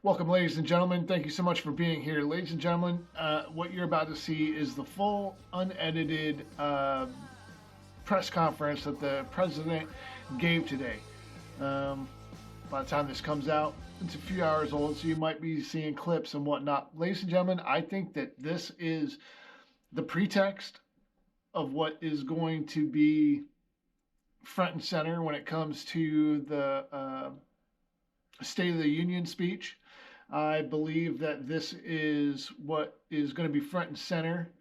Welcome, ladies and gentlemen. Thank you so much for being here. Ladies and gentlemen, what you're about to see is the full, unedited press conference that the president gave today. By the time this comes out, it's a few hours old, so you might be seeing clips and whatnot. Ladies and gentlemen, I think that this is the pretext of what is going to be front and center when it comes to the State of the Union speech. I believe that this is what is going to be front and center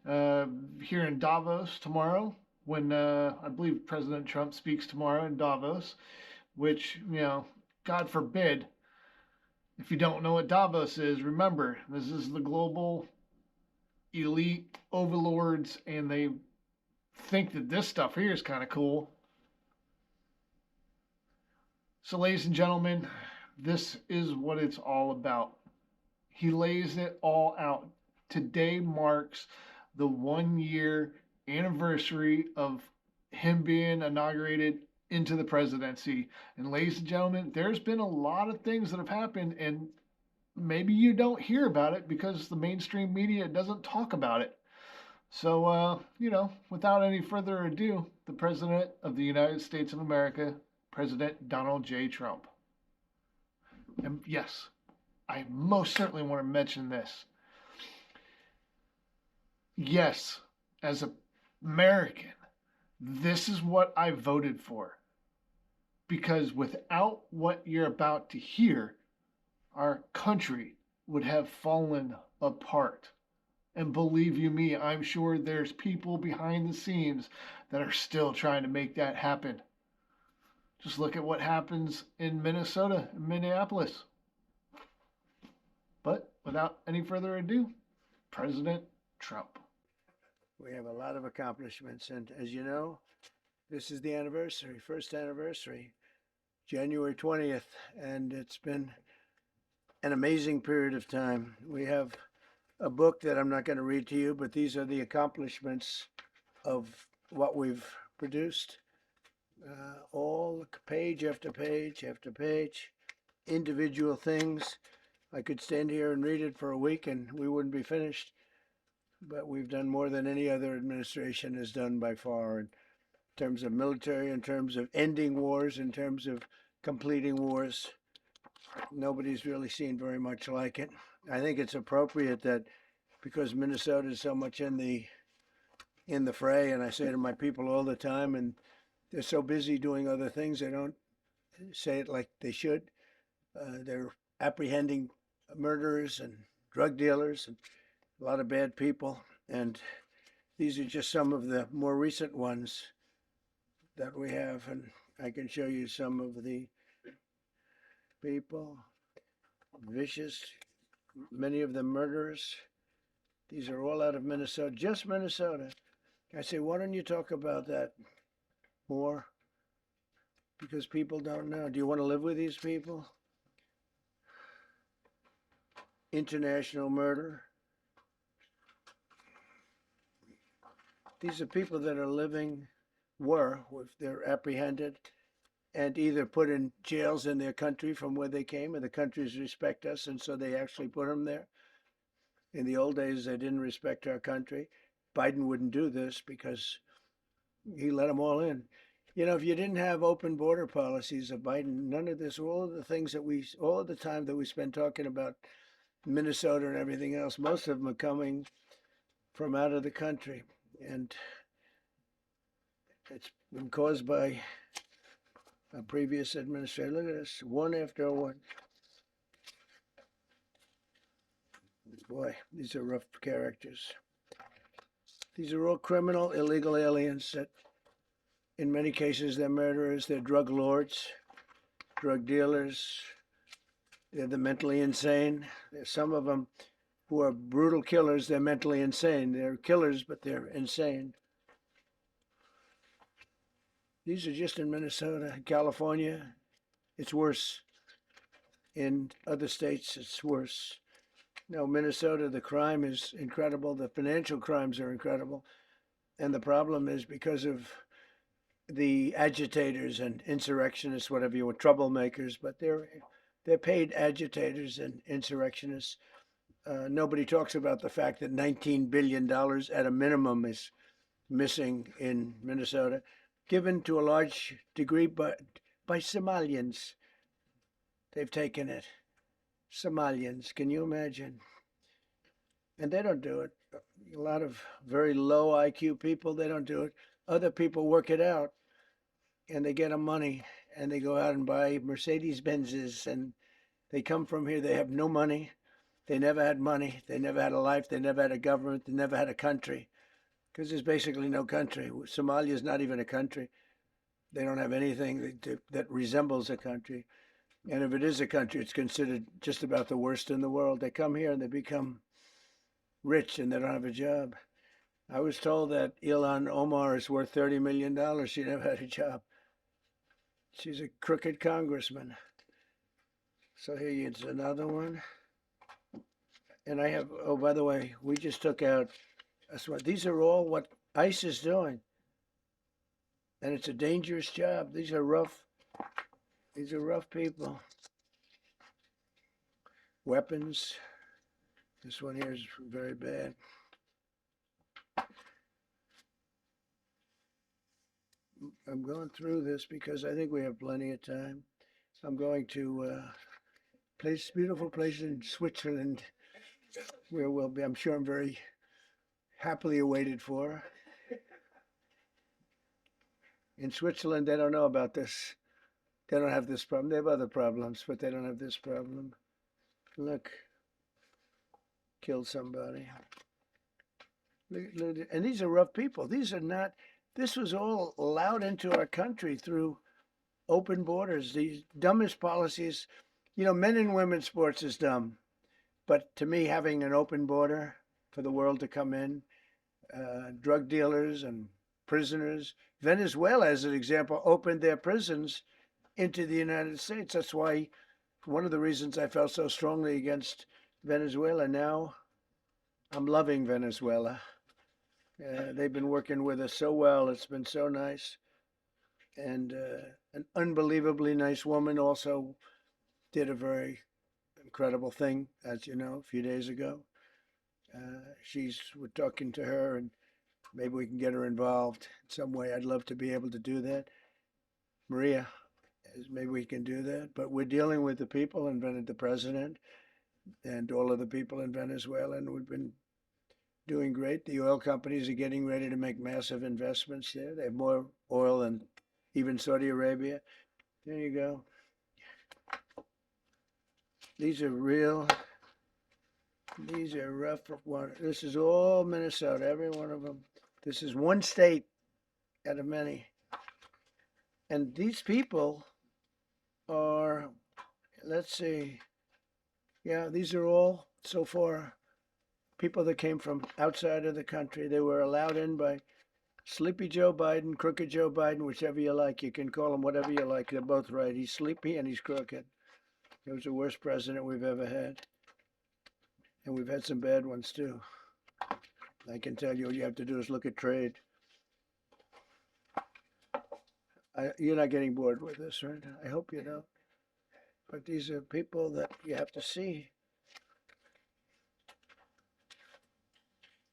here in Davos tomorrow when I believe President Trump speaks tomorrow in Davos, which, God forbid, if you don't know what Davos is, remember, this is the global elite overlords, and they think that this stuff here is kind of cool. So, ladies and gentlemen, this is what it's all about. He lays it all out. Today marks the 1 year anniversary of him being inaugurated into the presidency. And ladies and gentlemen, there's been a lot of things that have happened, and maybe you don't hear about it because the mainstream media doesn't talk about it. So, without any further ado, the President of the United States of America, President Donald J. Trump. And yes, I most certainly want to mention this. Yes, as an American, this is what I voted for. Because without what you're about to hear, our country would have fallen apart. And believe you me, I'm sure there's people behind the scenes that are still trying to make that happen. Just look at what happens in Minnesota and Minneapolis. But without any further ado, President Trump. We have a lot of accomplishments, and as you know, this is the anniversary, first anniversary, January 20th, and it's been an amazing period of time. We have a book that I'm not going to read to you, but these are the accomplishments of what we've produced. All page after page after page, individual things. I could stand here and read it for a week and we wouldn't be finished, but we've done more than any other administration has done by far in terms of military, in terms of ending wars, in terms of completing wars. Nobody's really seen very much like it. I think it's appropriate that because Minnesota is so much in the fray, and I say to my people all the time, and they're so busy doing other things, they don't say it like they should. They're apprehending murderers and drug dealers and a lot of bad people. And these are just some of the more recent ones that we have. And I can show you some of the people, vicious, many of them murderers. These are all out of Minnesota, just Minnesota. I say, why don't you talk about that more? Because people don't know. Do you want to live with these people? International murder. These are people that are living, they're apprehended and either put in jails in their country from where they came, and the countries respect us, and so they actually put them there. In the old days, they didn't respect our country. Biden wouldn't do this because he let them all in. If you didn't have open border policies of Biden, none of this, all of the time that we spend talking about Minnesota and everything else, most of them are coming from out of the country. And it's been caused by a previous administration. Look at this, one after one. Boy, these are rough characters. These are all criminal, illegal aliens that, in many cases, they're murderers, they're drug lords, drug dealers. They're the mentally insane. There's some of them who are brutal killers. They're mentally insane. They're killers, but they're insane. These are just in Minnesota. California, it's worse. In other states, it's worse. No, Minnesota, the crime is incredible. The financial crimes are incredible. And the problem is because of the agitators and insurrectionists, whatever you want, troublemakers, but they're paid agitators and insurrectionists. Nobody talks about the fact that $19 billion at a minimum is missing in Minnesota, given to a large degree by Somalians. They've taken it. Somalians, can you imagine? And they don't do it. A lot of very low IQ people, they don't do it. Other people work it out and they get them money and they go out and buy Mercedes Benzes and they come from here. They have no money. They never had money. They never had a life. They never had a government. They never had a country because there's basically no country. Somalia is not even a country. They don't have anything that resembles a country. And if it is a country, it's considered just about the worst in the world. They come here and they become rich and they don't have a job. I was told that Ilhan Omar is worth $30 million. She never had a job. She's a crooked congressman. So here's another one. And I have, oh, by the way, we just took out, these are all what ICE is doing. And it's a dangerous job. These are rough people. Weapons. This one here is very bad. I'm going through this because I think we have plenty of time. I'm going to beautiful place in Switzerland where we'll be, I'm sure I'm very happily awaited for. In Switzerland, they don't know about this. They don't have this problem. They have other problems, but they don't have this problem. Look, killed somebody. And these are rough people. These are not, this was all allowed into our country through open borders. These dumbest policies, you know, men and women's sports is dumb. But to me, having an open border for the world to come in, drug dealers and prisoners, Venezuela, as an example, opened their prisons into the United States. That's why one of the reasons I felt so strongly against Venezuela. Now I'm loving Venezuela. They've been working with us so well. It's been so nice. And an unbelievably nice woman also did a very incredible thing, as you know, a few days ago. We're talking to her, and maybe we can get her involved in some way. I'd love to be able to do that. Maria, maybe we can do that. But we're dealing with the people and the president and all of the people in Venezuela, and we've been doing great. The oil companies are getting ready to make massive investments there. They have more oil than even Saudi Arabia. There you go. These are rough water. This is all Minnesota, every one of them. This is one state out of many. And these people are, let's see, yeah, these are all so far people that came from outside of the country. They were allowed in by Sleepy Joe Biden, Crooked Joe Biden, whichever you like. You can call him whatever you like. They're both right. He's sleepy and he's crooked. He was the worst president we've ever had. And we've had some bad ones too. I can tell you, all you have to do is look at trade. You're not getting bored with this, right? I hope you don't. But these are people that you have to see.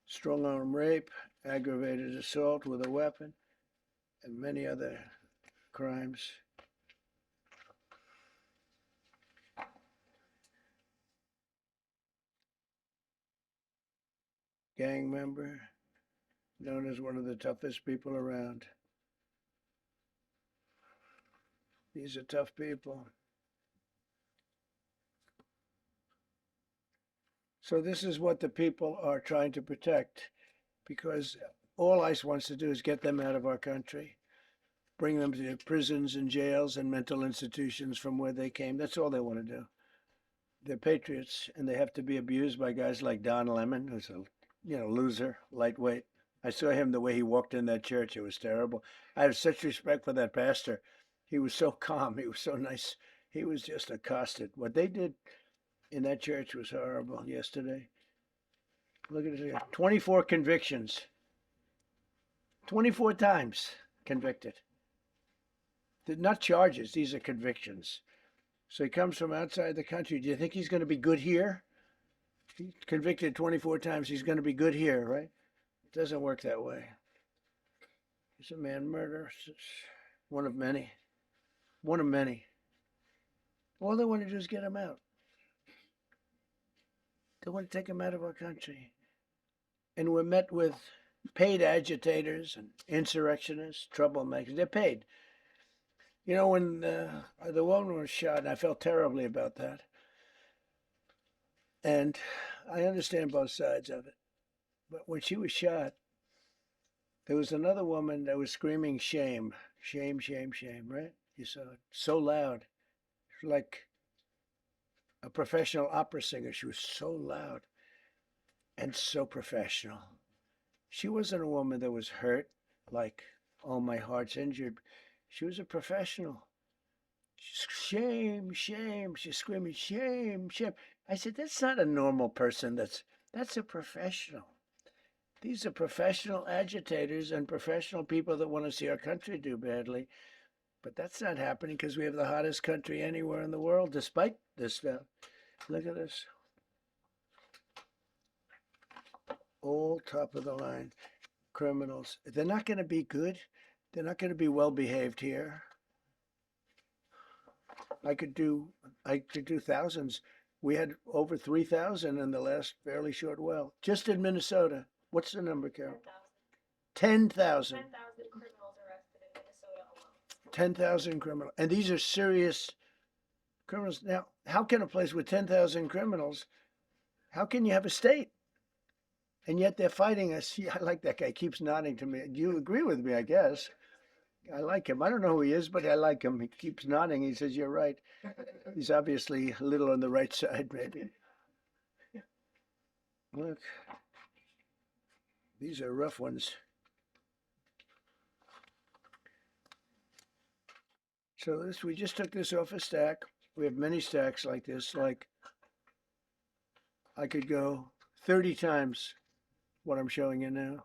Strong arm rape, aggravated assault with a weapon, and many other crimes. Gang member, known as one of the toughest people around. These are tough people. So this is what the people are trying to protect, because all ICE wants to do is get them out of our country, bring them to prisons and jails and mental institutions from where they came. That's all they want to do. They're patriots, and they have to be abused by guys like Don Lemon, who's a loser, lightweight. I saw him the way he walked in that church. It was terrible. I have such respect for that pastor. He was so calm. He was so nice. He was just accosted. What they did in that church was horrible yesterday. Look at it here. 24 convictions. 24 times convicted. They're not charges, these are convictions. So he comes from outside the country. Do you think he's going to be good here? He's convicted 24 times. He's going to be good here, right? It doesn't work that way. He's a man murderer. One of many. One of many. All they want to do is get him out. They want to take him out of our country. And we're met with paid agitators and insurrectionists, troublemakers. They're paid. You know, when the woman was shot, and I felt terribly about that. And I understand both sides of it. But when she was shot, there was another woman that was screaming shame, shame, shame, shame, right? You saw it. So loud. Like a professional opera singer. She was so loud and so professional. She wasn't a woman that was hurt, like, oh, my heart's injured. She was a professional. Shame, shame. She's screaming, shame, shame. I said, that's not a normal person. That's a professional. These are professional agitators and professional people that want to see our country do badly. But that's not happening because we have the hottest country anywhere in the world, despite this stuff. Look at this. All top of the line criminals. They're not going to be good. They're not going to be well behaved here. I could do thousands. We had over 3,000 in the last fairly short while. Just in Minnesota. What's the number, Carol? 10,000. 10,000 criminals arrested in Minnesota alone. 10,000 criminals. And these are serious criminals. Now, how can a place with 10,000 criminals, how can you have a state? And yet they're fighting us. Yeah, I like that guy. He keeps nodding to me. You agree with me, I guess. I like him. I don't know who he is, but I like him. He keeps nodding. He says, you're right. He's obviously a little on the right side, maybe. Look. These are rough ones. So we just took this off a stack. We have many stacks like this. Like I could go 30 times what I'm showing you now.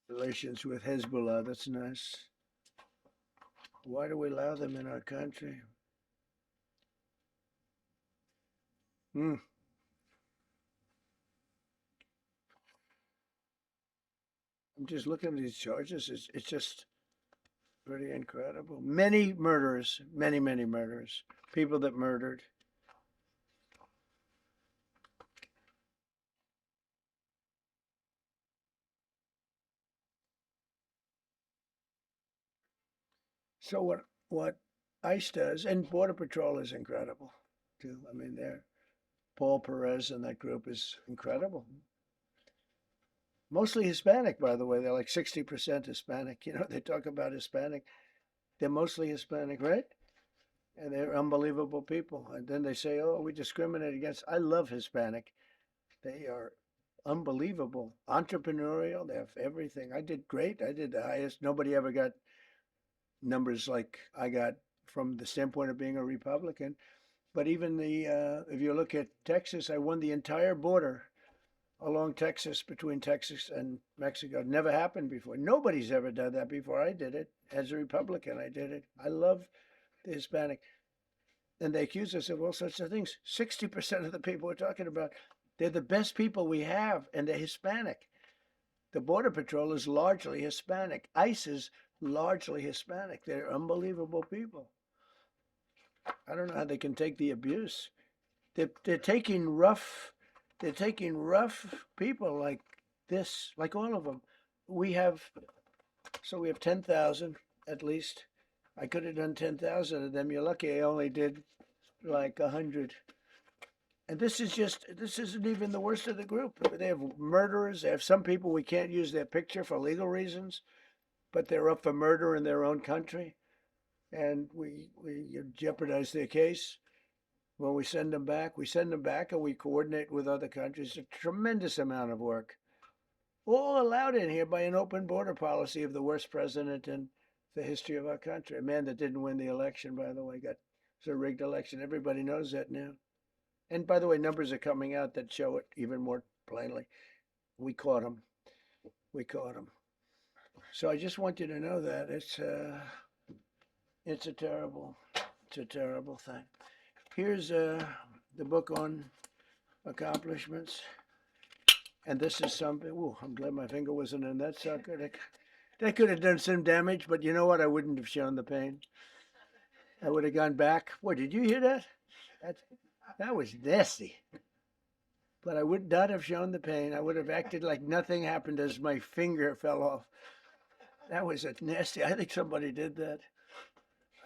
Relations with Hezbollah, that's nice. Why do we allow them in our country? I'm just looking at these charges. It's just pretty incredible. Many murderers, many murderers. People that murdered. So what ICE does, and Border Patrol is incredible too. I mean, Paul Perez and that group is incredible. Mostly Hispanic, by the way. They're like 60% Hispanic. You know, they talk about Hispanic. They're mostly Hispanic, right? And they're unbelievable people. And then they say, oh, we discriminate against. I love Hispanic. They are unbelievable. Entrepreneurial. They have everything. I did great. I did the highest. Nobody ever got numbers like I got from the standpoint of being a Republican. But even if you look at Texas, I won the entire border along Texas, between Texas and Mexico. It never happened before. Nobody's ever done that before. I did it as a Republican. I did it. I love the Hispanic. And they accuse us of all sorts of things. 60% of the people we're talking about, they're the best people we have, and they're Hispanic. The Border Patrol is largely Hispanic. ICE is largely Hispanic. They're unbelievable people. I don't know how they can take the abuse. They're taking rough people like this, like all of them. We have 10,000 at least. I could have done 10,000 of them. You're lucky I only did like 100. And this isn't even the worst of the group. They have murderers. They have some people we can't use their picture for legal reasons, but they're up for murder in their own country. And we jeopardize their case. When we send them back and we coordinate with other countries. A tremendous amount of work. All allowed in here by an open border policy of the worst president in the history of our country. A man that didn't win the election, by the way, it's a rigged election. Everybody knows that now. And by the way, numbers are coming out that show it even more plainly. We caught him. We caught him. So I just want you to know that it's a terrible thing. Here's the book on accomplishments. And this is something, ooh, I'm glad my finger wasn't in that sucker. That could have done some damage, but you know what? I wouldn't have shown the pain. I would have gone back. Boy, did you hear that? That was nasty. But I would not have shown the pain. I would have acted like nothing happened as my finger fell off. That was a nasty. I think somebody did that.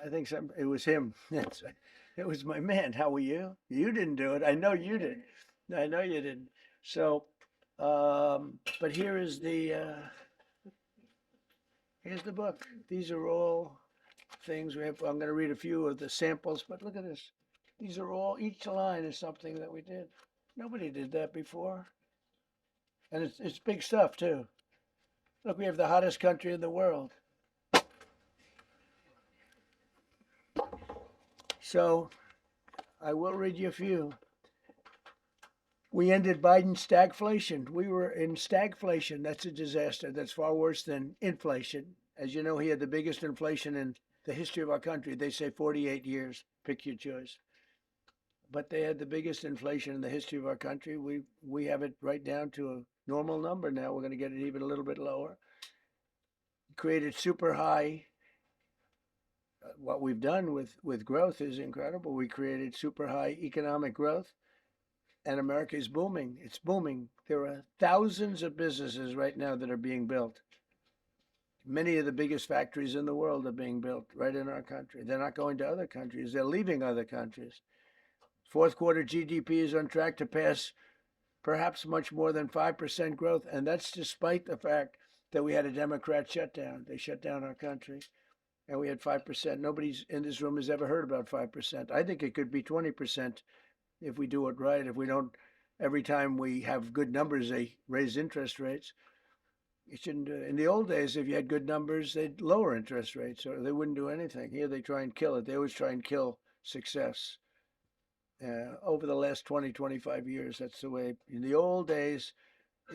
I think it was him. It was my man. How were you? You didn't do it. I know you did. I know you didn't. So, but here's the book. These are all things we have. I'm going to read a few of the samples, but look at this. These are all, each line is something that we did. Nobody did that before. And it's big stuff too. Look, we have the hottest country in the world. So I will read you a few. We ended Biden's stagflation. We were in stagflation. That's a disaster. That's far worse than inflation. As you know, he had the biggest inflation in the history of our country. They say 48 years. Pick your choice. But they had the biggest inflation in the history of our country. We have it right down to a normal number now. We're going to get it even a little bit lower. Created super high. What we've done with growth is incredible. We created super high economic growth, and America is booming. It's booming. There are thousands of businesses right now that are being built. Many of the biggest factories in the world are being built right in our country. They're not going to other countries. They're leaving other countries. Fourth quarter GDP is on track to pass perhaps much more than 5% growth, and that's despite the fact that we had a Democrat shutdown. They shut down our country, and we had 5%. Nobody's in this room has ever heard about 5%. I think it could be 20% if we do it right. If we don't, every time we have good numbers, they raise interest rates. You shouldn't do it. In the old days, if you had good numbers, they'd lower interest rates, or they wouldn't do anything. Here, they try and kill it. They always try and kill success. Over the last 20, 25 years, that's the way. In the old days,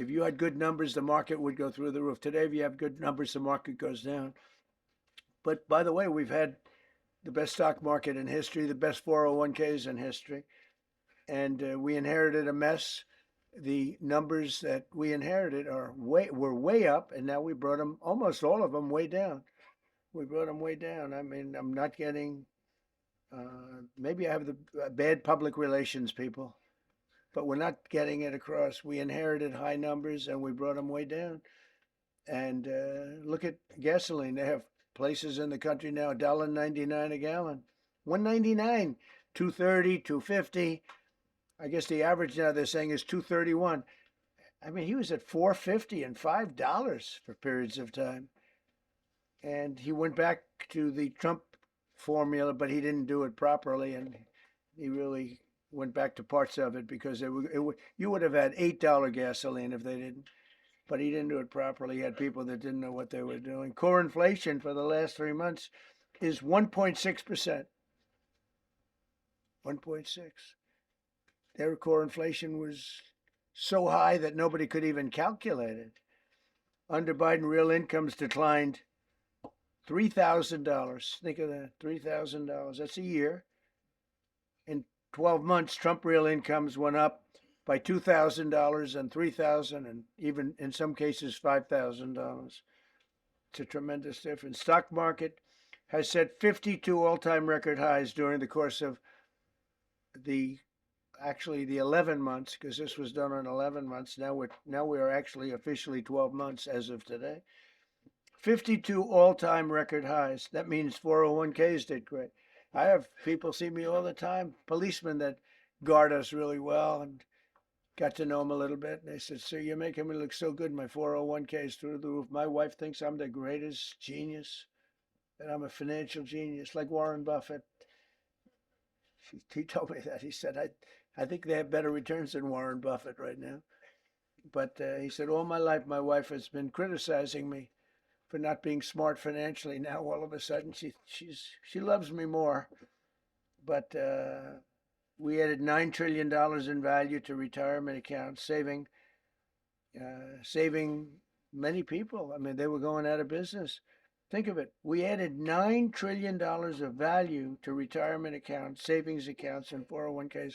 if you had good numbers, the market would go through the roof. Today, if you have good numbers, the market goes down. But by the way, we've had the best stock market in history, the best 401ks in history, and we inherited a mess. The numbers that we inherited were way up, and now we brought them, almost all of them, way down. We brought them way down. I mean, I'm not getting. Maybe I have the bad public relations people, but we're not getting it across. We inherited high numbers and we brought them way down. And look at gasoline. They have places in the country now $1.99 a gallon, $1.99, $2.30, $2.50. I guess the average now they're saying is $2.31. I mean, he was at $4.50 and $5 for periods of time. And he went back to the Trump formula, but he didn't do it properly, and he really went back to parts of it because you would have had $8 gasoline if they didn't, but he didn't do it properly. He had people that didn't know what they were doing. Core inflation for the last 3 months is 1.6%. 1.6. Their core inflation was so high that nobody could even calculate it. Under Biden, real incomes declined $3,000. Think of that, $3,000. That's a year. In 12 months, Trump real incomes went up by $2,000 and $3,000 and even in some cases $5,000. It's a tremendous difference. Stock market has set 52 all-time record highs during the course of the 11 months, because this was done on 11 months. Now we are actually officially 12 months as of today. 52 all-time record highs. That means 401ks did great. I have people see me all the time, policemen that guard us really well, and got to know them a little bit. And they said, "Sir, you're making me look so good. My 401k is through the roof. My wife thinks I'm the greatest genius, and I'm a financial genius, like Warren Buffett." He told me that. He said, I think they have better returns than Warren Buffett right now. But he said, all my life, my wife has been criticizing me for not being smart financially. Now all of a sudden she loves me more. But we added $9 trillion in value to retirement accounts, saving many people. I mean, they were going out of business. Think of it. We added $9 trillion of value to retirement accounts, savings accounts, and 401ks.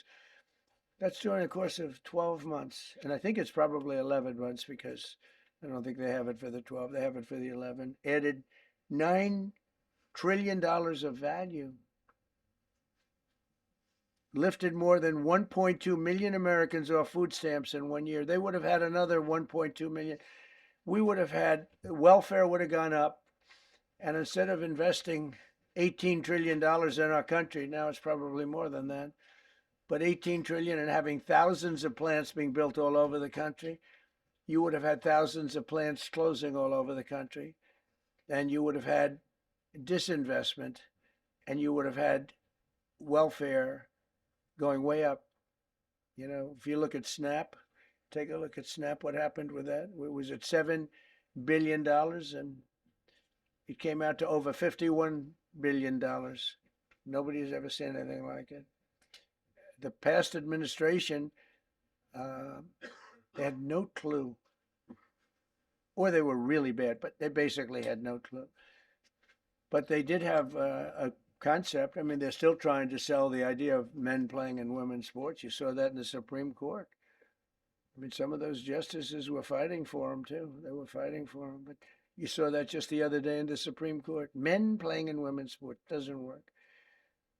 That's during the course of 12 months. And I think it's probably 11 months because I don't think they have it for the 12. They have it for the 11. Added $9 trillion of value. Lifted more than 1.2 million Americans off food stamps in 1 year. They would have had another 1.2 million. We would have had, welfare would have gone up. And instead of investing $18 trillion in our country, now it's probably more than that, but 18 trillion and having thousands of plants being built all over the country, you would have had thousands of plants closing all over the country, and you would have had disinvestment, and you would have had welfare going way up. You know, if you look at SNAP, take a look at SNAP, what happened with that? It was at $7 billion, and it came out to over $51 billion. Nobody's ever seen anything like it. The past administration, they had no clue, or they were really bad, but they basically had no clue. But they did have a concept. I mean, they're still trying to sell the idea of men playing in women's sports. You saw that in the Supreme Court. I mean, some of those justices were fighting for them too. They were fighting for them. But you saw that just the other day in the Supreme Court. Men playing in women's sports doesn't work.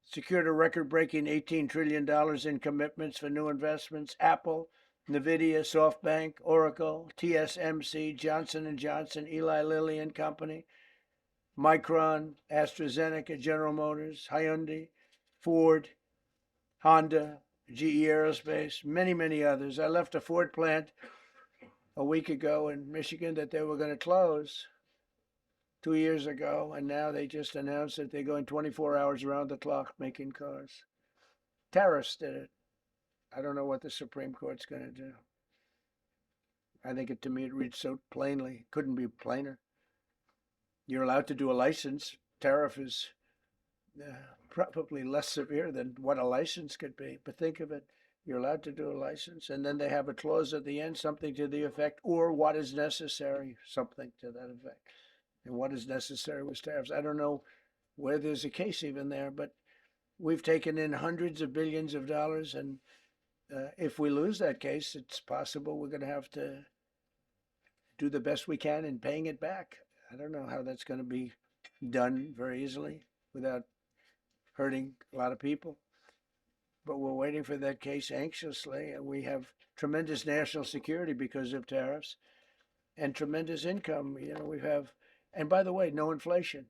Secured a record-breaking $18 trillion in commitments for new investments. Apple, NVIDIA, SoftBank, Oracle, TSMC, Johnson & Johnson, Eli Lilly and Company, Micron, AstraZeneca, General Motors, Hyundai, Ford, Honda, GE Aerospace, many, many others. I left a Ford plant a week ago in Michigan that they were going to close 2 years ago, and now they just announced that they're going 24 hours around the clock making cars. Tariffs did it. I don't know what the Supreme Court's going to do. I think to me it reads so plainly. Couldn't be plainer. You're allowed to do a license. Tariff is probably less severe than what a license could be. But think of it. You're allowed to do a license, and then they have a clause at the end, something to the effect, or what is necessary, something to that effect. And what is necessary was tariffs. I don't know where there's a case even there, but we've taken in hundreds of billions of dollars, and if we lose that case, it's possible we're going to have to do the best we can in paying it back. I don't know how that's going to be done very easily without hurting a lot of people. But we're waiting for that case anxiously, and we have tremendous national security because of tariffs and tremendous income. You know, we have, and by the way, no inflation.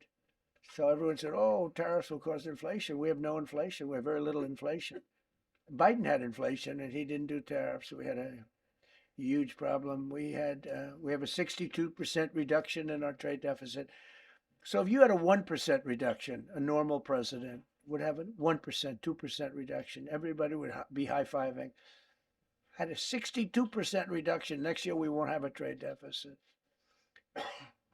So everyone said, oh, tariffs will cause inflation. We have no inflation. We have very little inflation. Biden had inflation, and he didn't do tariffs. We had a huge problem. We have a 62% reduction in our trade deficit. So if you had a 1% reduction, a normal president would have a 1%, 2% reduction. Everybody would be high-fiving. Had a 62% reduction. Next year, we won't have a trade deficit.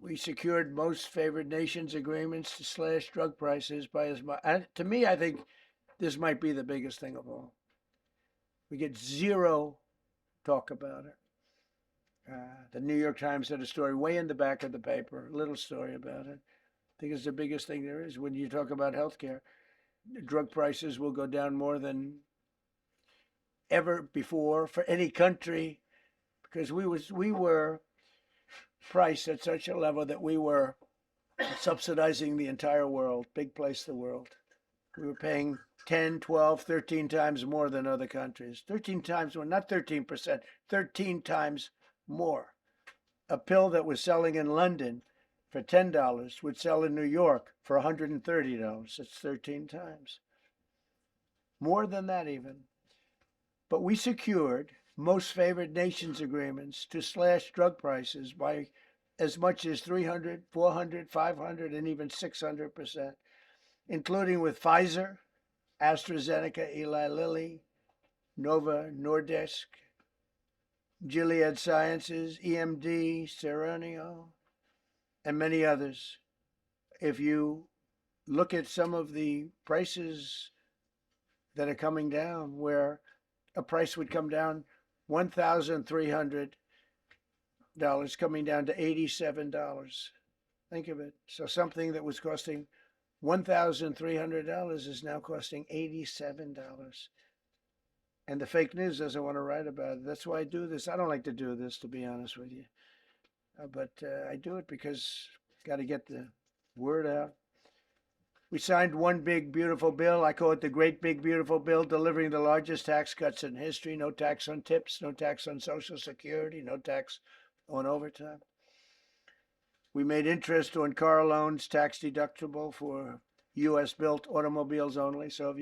We secured most favored nations agreements to slash drug prices by as much. To me, I think this might be the biggest thing of all. We get zero talk about it. The New York Times had a story way in the back of the paper, a little story about it. I think it's the biggest thing there is. When you talk about healthcare, drug prices will go down more than ever before for any country, because we were priced at such a level that we were subsidizing the entire world, big place the world. We were paying 10, 12, 13 times more than other countries. 13 times more, not 13%, 13 times more. A pill that was selling in London for $10 would sell in New York for $130. It's 13 times. More than that even. But we secured most favored nations agreements to slash drug prices by as much as 300, 400, 500, and even 600%, including with Pfizer, AstraZeneca, Eli Lilly, Novo Nordisk, Gilead Sciences, EMD, Serenio, and many others. If you look at some of the prices that are coming down, where a price would come down $1,300 coming down to $87. Think of it. So something that was costing $1,300 is now costing $87. And the fake news doesn't want to write about it. That's why I do this. I don't like to do this, to be honest with you. But I do it because got to get the word out. We signed one big, beautiful bill. I call it the Great Big Beautiful Bill, delivering the largest tax cuts in history. No tax on tips, no tax on Social Security, no tax on overtime. We made interest on car loans tax deductible for U.S. built automobiles only. So if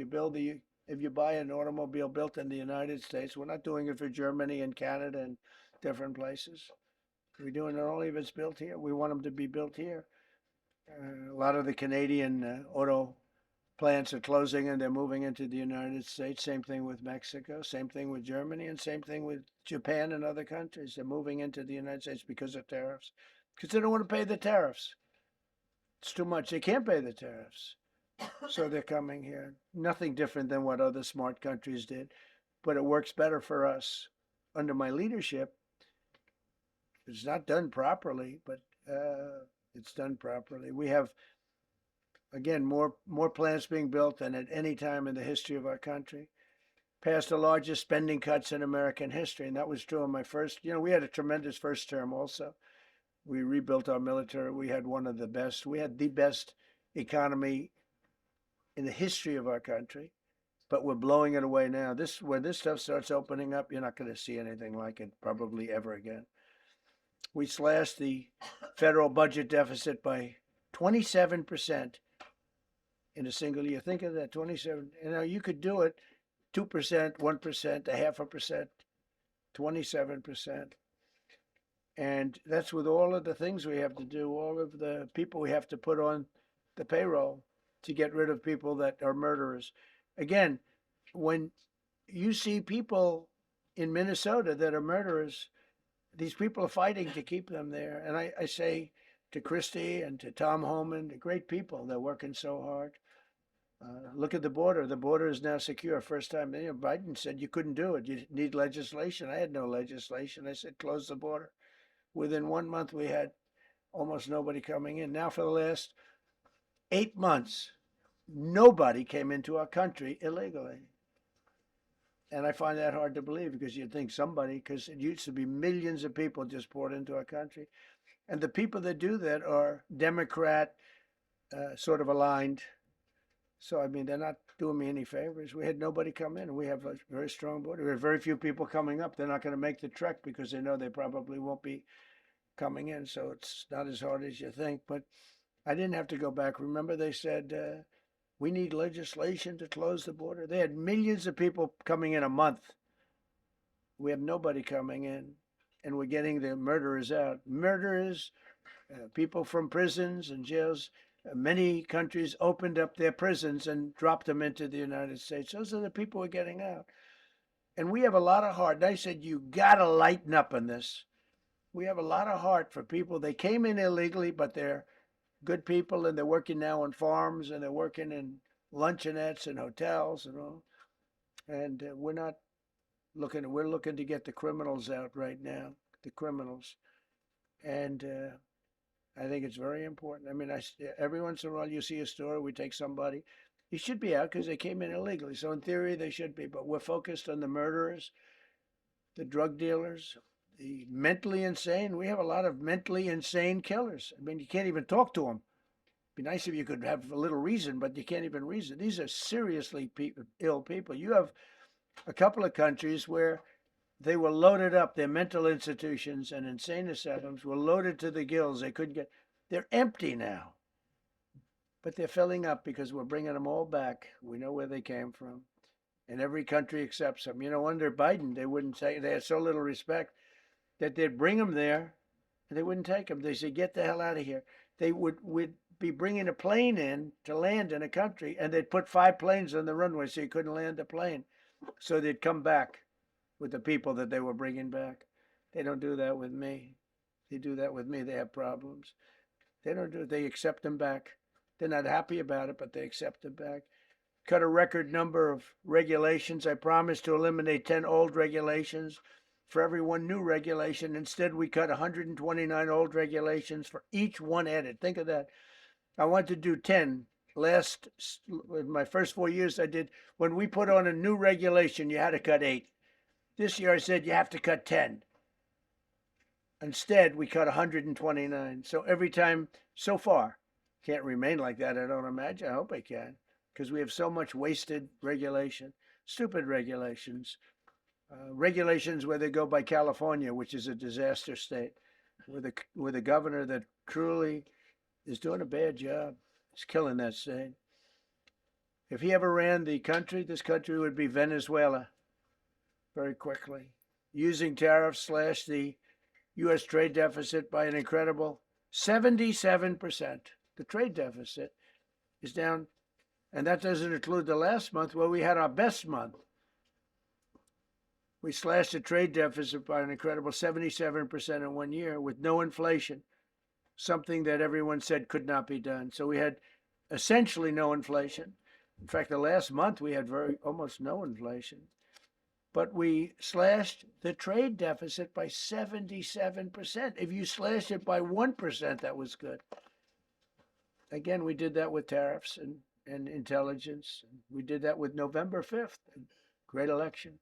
you buy an automobile built in the United States, we're not doing it for Germany and Canada and different places. We're doing it only if it's built here. We want them to be built here. A lot of the Canadian auto plants are closing and they're moving into the United States. Same thing with Mexico, same thing with Germany, and same thing with Japan and other countries. They're moving into the United States because of tariffs, because they don't want to pay the tariffs. It's too much. They can't pay the tariffs. So they're coming here. Nothing different than what other smart countries did, but it works better for us. Under my leadership, it's not done properly, but it's done properly. We have, again, more plants being built than at any time in the history of our country. Passed the largest spending cuts in American history, and that was true in my first. We had a tremendous first term also. We rebuilt our military. We had one of the best. We had the best economy in the history of our country, but we're blowing it away now. When this stuff starts opening up, you're not going to see anything like it probably ever again. We slashed the federal budget deficit by 27% in a single year. Think of that, 27. You could do it 2%, 1%, 0.5%, 27%. And that's with all of the things we have to do, all of the people we have to put on the payroll to get rid of people that are murderers. Again, when you see people in Minnesota that are murderers, these people are fighting to keep them there. And I say to Christie and to Tom Homan, the great people, they're working so hard. Look at the border. The border is now secure. First time, Biden said you couldn't do it. You need legislation. I had no legislation. I said, close the border. Within 1 month, we had almost nobody coming in. Now for the last 8 months, nobody came into our country illegally. And I find that hard to believe, because you'd think somebody, because it used to be millions of people just poured into our country. And the people that do that are Democrat sort of aligned. So, they're not doing me any favors. We had nobody come in. We have a very strong border. We have very few people coming up. They're not going to make the trek because they know they probably won't be coming in. So it's not as hard as you think. But I didn't have to go back. Remember, they said, we need legislation to close the border. They had millions of people coming in a month. We have nobody coming in, and we're getting the murderers out. Murderers, people from prisons and jails. Many countries opened up their prisons and dropped them into the United States. Those are the people we're getting out. And we have a lot of heart. And I said, you got to lighten up on this. We have a lot of heart for people. They came in illegally, but they're good people, and they're working now on farms, and they're working in luncheonettes and hotels and all. And we're looking to get the criminals out right now, the criminals. And I think it's very important. Every once in a while you see a story, we take somebody. He should be out because they came in illegally. So in theory, they should be. But we're focused on the murderers, the drug dealers, the mentally insane. We have a lot of mentally insane killers. You can't even talk to them. It'd be nice if you could have a little reason, but you can't even reason. These are seriously ill people. You have a couple of countries where they were loaded up. Their mental institutions and insane asylums were loaded to the gills. They couldn't get. They're empty now, but they're filling up because we're bringing them all back. We know where they came from, and every country accepts them. Under Biden, they wouldn't take. They had so little respect that they'd bring them there, and they wouldn't take them. They said, "Get the hell out of here." They would be bringing a plane in to land in a country, and they'd put 5 planes on the runway so you couldn't land the plane. So they'd come back with the people that they were bringing back. They don't do that with me. They do that with me, they have problems. They don't do it. They accept them back. They're not happy about it, but they accept them back. Cut a record number of regulations. I promised to eliminate 10 old regulations for every one new regulation. Instead, we cut 129 old regulations for each one added. Think of that. I wanted to do 10. In my first 4 years, I did, when we put on a new regulation, you had to cut 8. This year, I said, you have to cut 10. Instead, we cut 129. So every time, so far, can't remain like that, I don't imagine. I hope I can, because we have so much wasted regulation, stupid regulations, regulations where they go by California, which is a disaster state, with a governor that truly is doing a bad job. He's killing that state. If he ever ran the country, this country would be Venezuela very quickly. Using tariffs slashed the U.S. trade deficit by an incredible 77%. The trade deficit is down, and that doesn't include the last month where we had our best month. We slashed the trade deficit by an incredible 77% in 1 year with no inflation, something that everyone said could not be done. So we had essentially no inflation. In fact, the last month we had almost no inflation. But we slashed the trade deficit by 77%. If you slashed it by 1%, that was good. Again, we did that with tariffs and intelligence. We did that with November 5th, great election.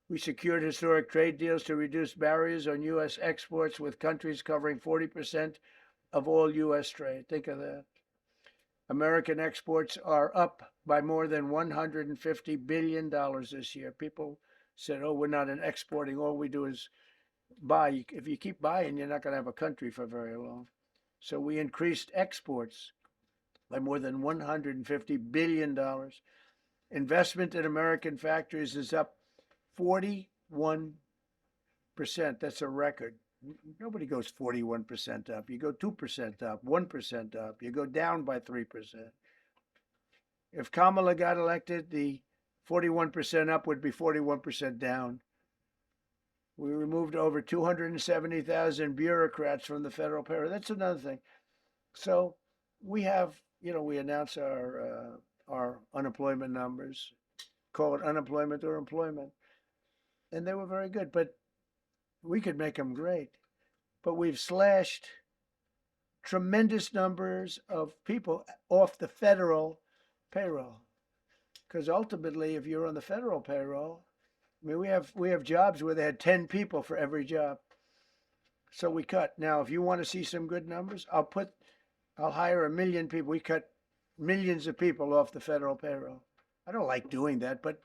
We secured historic trade deals to reduce barriers on U.S. exports with countries covering 40% of all U.S. trade. Think of that. American exports are up by more than $150 billion this year. People said, oh, we're not exporting. All we do is buy. If you keep buying, you're not going to have a country for very long. So we increased exports by more than $150 billion. Investment in American factories is up 41%. That's a record. Nobody goes 41% up. You go 2% up, 1% up. You go down by 3%. If Kamala got elected, the 41% up would be 41% down. We removed over 270,000 bureaucrats from the federal payroll. That's another thing. So we have, we announce our unemployment numbers, call it unemployment or employment. And they were very good, but we could make them great. But we've slashed tremendous numbers of people off the federal payroll. Because ultimately, if you're on the federal payroll, I mean, we have jobs where they had 10 people for every job. So we cut. Now, if you want to see some good numbers, I'll hire 1 million people. We cut millions of people off the federal payroll. I don't like doing that, but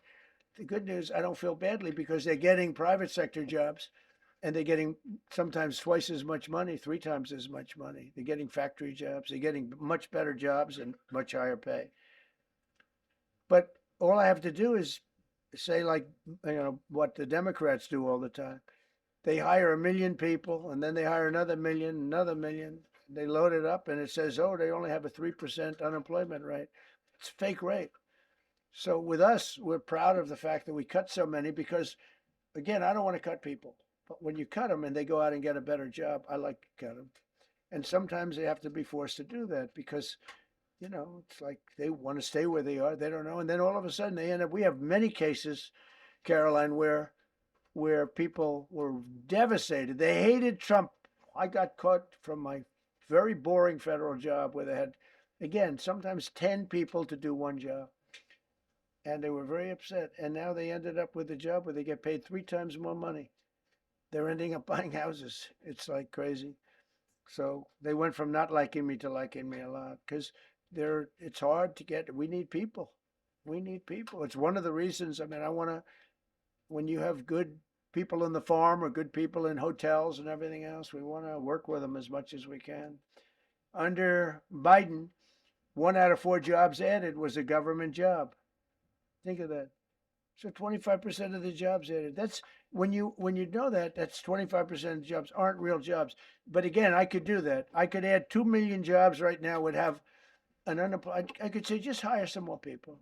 the good news, I don't feel badly because they're getting private sector jobs and they're getting sometimes twice as much money, 3 times as much money. They're getting factory jobs. They're getting much better jobs and much higher pay. But all I have to do is say, like, what the Democrats do all the time. They hire 1 million people and then they hire another million. They load it up and it says, oh, they only have a 3% unemployment rate. It's a fake rate. So with us, we're proud of the fact that we cut so many because, again, I don't want to cut people. But when you cut them and they go out and get a better job, I like to cut them. And sometimes they have to be forced to do that because, it's like they want to stay where they are. They don't know. And then all of a sudden they end up, we have many cases, Caroline, where people were devastated. They hated Trump. I got caught from my very boring federal job where they had, again, sometimes 10 people to do one job. And they were very upset. And now they ended up with a job where they get paid 3 times more money. They're ending up buying houses. It's like crazy. So they went from not liking me to liking me a lot because it's hard to get. We need people. It's one of the reasons. I mean, when you have good people in the farm or good people in hotels and everything else, we want to work with them as much as we can. Under Biden, 1 out of 4 jobs added was a government job. Think of that. So 25% of the jobs added. That's when you know that, that's 25% of the jobs aren't real jobs. But again, I could do that. I could add 2 million jobs right now, would have an unemployed. I could say just hire some more people.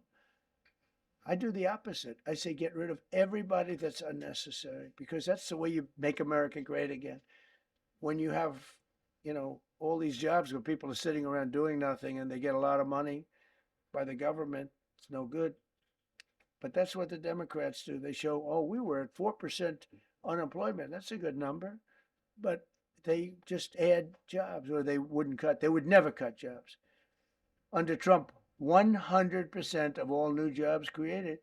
I do the opposite. I say get rid of everybody that's unnecessary because that's the way you make America great again. When you have, all these jobs where people are sitting around doing nothing and they get a lot of money by the government. It's no good. But that's what the Democrats do. They show, oh, we were at 4% unemployment. That's a good number. But they just add jobs, or they wouldn't cut. They would never cut jobs. Under Trump, 100% of all new jobs created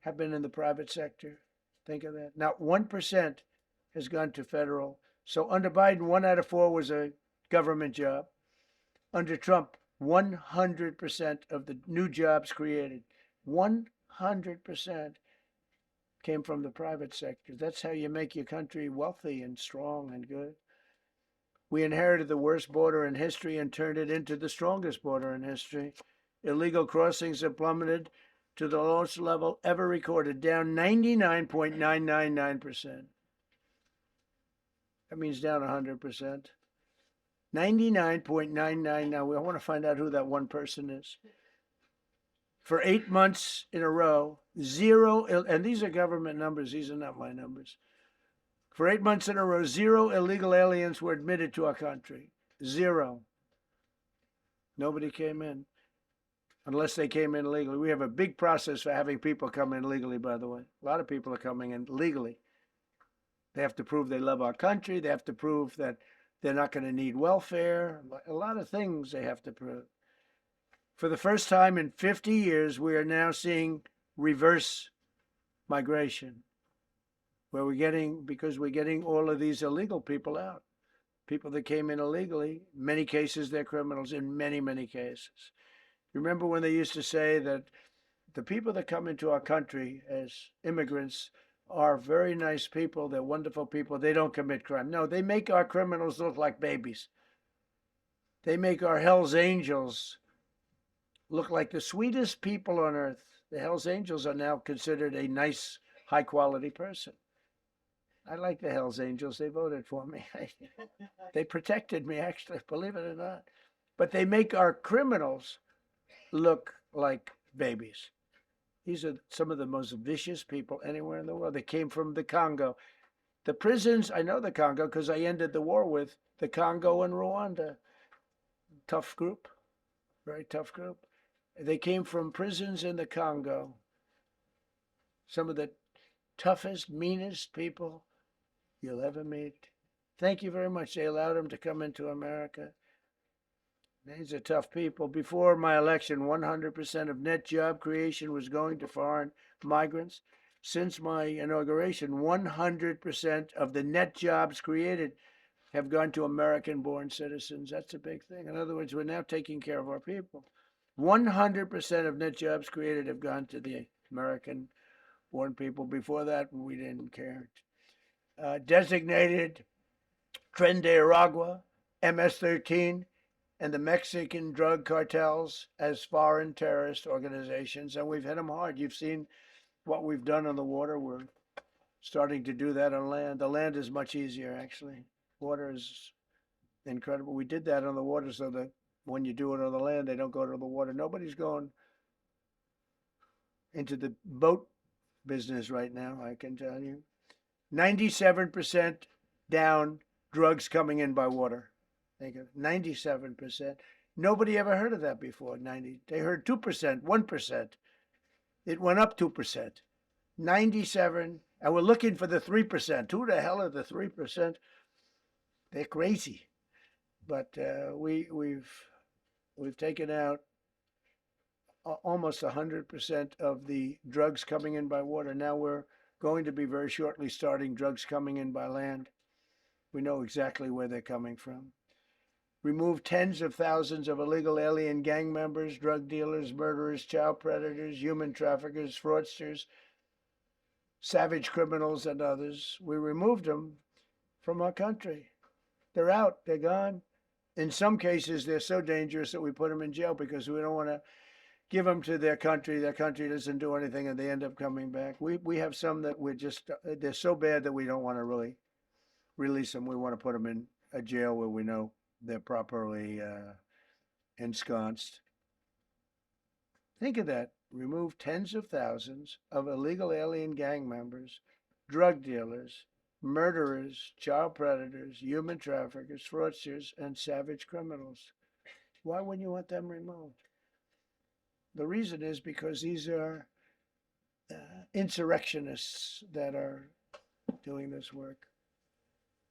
have been in the private sector. Think of that. Not 1% has gone to federal. So under Biden, 1 out of 4 was a government job. Under Trump, 100% of the new jobs created, 100% came from the private sector. That's how you make your country wealthy and strong and good. We inherited the worst border in history and turned it into the strongest border in history. Illegal crossings have plummeted to the lowest level ever recorded, down 99.999%. That means down 100%. 99.99. Now, I want to find out who that one person is. For 8 months in a row, zero, and these are government numbers, these are not my numbers. For 8 months in a row, 0 illegal aliens were admitted to our country. 0. Nobody came in, unless they came in legally. We have a big process for having people come in legally, by the way. A lot of people are coming in legally. They have to prove they love our country. They have to prove that they're not going to need welfare. A lot of things they have to prove. For the first time in 50 years, we are now seeing reverse migration, where because we're getting all of these illegal people out. People that came in illegally, in many cases, they're criminals in many, many cases. Remember when they used to say that the people that come into our country as immigrants are very nice people, they're wonderful people, they don't commit crime. No, they make our criminals look like babies. They make our Hell's Angels look like the sweetest people on earth. The Hell's Angels are now considered a nice, high-quality person. I like the Hell's Angels. They voted for me. They protected me, actually, believe it or not. But they make our criminals look like babies. These are some of the most vicious people anywhere in the world. They came from the Congo. The prisons, I know the Congo because I ended the war with the Congo and Rwanda. Tough group, very tough group. They came from prisons in the Congo. Some of the toughest, meanest people you'll ever meet. Thank you very much. They allowed them to come into America. These are tough people. Before my election, 100% of net job creation was going to foreign migrants. Since my inauguration, 100% of the net jobs created have gone to American-born citizens. That's a big thing. In other words, we're now taking care of our people. 100% of net jobs created have gone to the American-born people. Before that, we didn't care. Designated Tren de Aragua, MS-13, and the Mexican drug cartels as foreign terrorist organizations, and we've hit them hard. You've seen what we've done on the water. We're starting to do that on land. The land is much easier, actually. Water is incredible. We did that on the water so that when you do it on the land, they don't go to the water. Nobody's going into the boat business right now, I can tell you. 97% down drugs coming in by water. Think of it, 97%. Nobody ever heard of that before. They heard 2%, 1%. It went up 2%. 97, and we're looking for the 3%. Who the hell are the 3%? They're crazy. But we've taken out almost 100% of the drugs coming in by water. Now we're going to be very shortly starting drugs coming in by land. We know exactly where they're coming from. Remove tens of thousands of illegal alien gang members, drug dealers, murderers, child predators, human traffickers, fraudsters, savage criminals, and others. We removed them from our country. They're out. They're gone. In some cases, they're so dangerous that we put them in jail because we don't want to give them to their country. Their country doesn't do anything, and they end up coming back. We have some that they're so bad that we don't want to really release them. We want to put them in a jail where we know they're properly ensconced. Think of that. Remove tens of thousands of illegal alien gang members, drug dealers, murderers, child predators, human traffickers, fraudsters, and savage criminals. Why wouldn't you want them removed? The reason is because these are insurrectionists that are doing this work.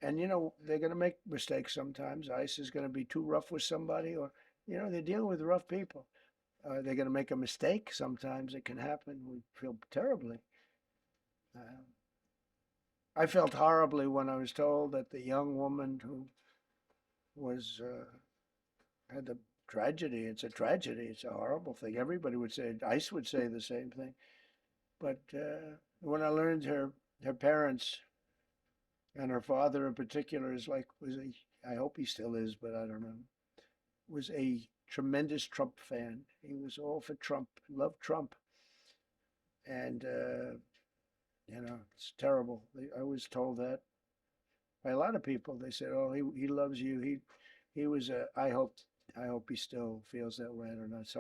And they're going to make mistakes sometimes. ICE is going to be too rough with somebody, or they're dealing with rough people. They're going to make a mistake. Sometimes it can happen. We feel terribly. Uh, I felt horribly when I was told that the young woman who was had the tragedy. It's a tragedy. It's a horrible thing. Everybody would say. ICE would say the same thing. But when I learned her parents and her father in particular I hope he still is, but I don't know, was a tremendous Trump fan. He was all for Trump, loved Trump. And, it's terrible. I was told that by a lot of people. They said, oh, he loves you. He was I hope he still feels that way. I don't know. It's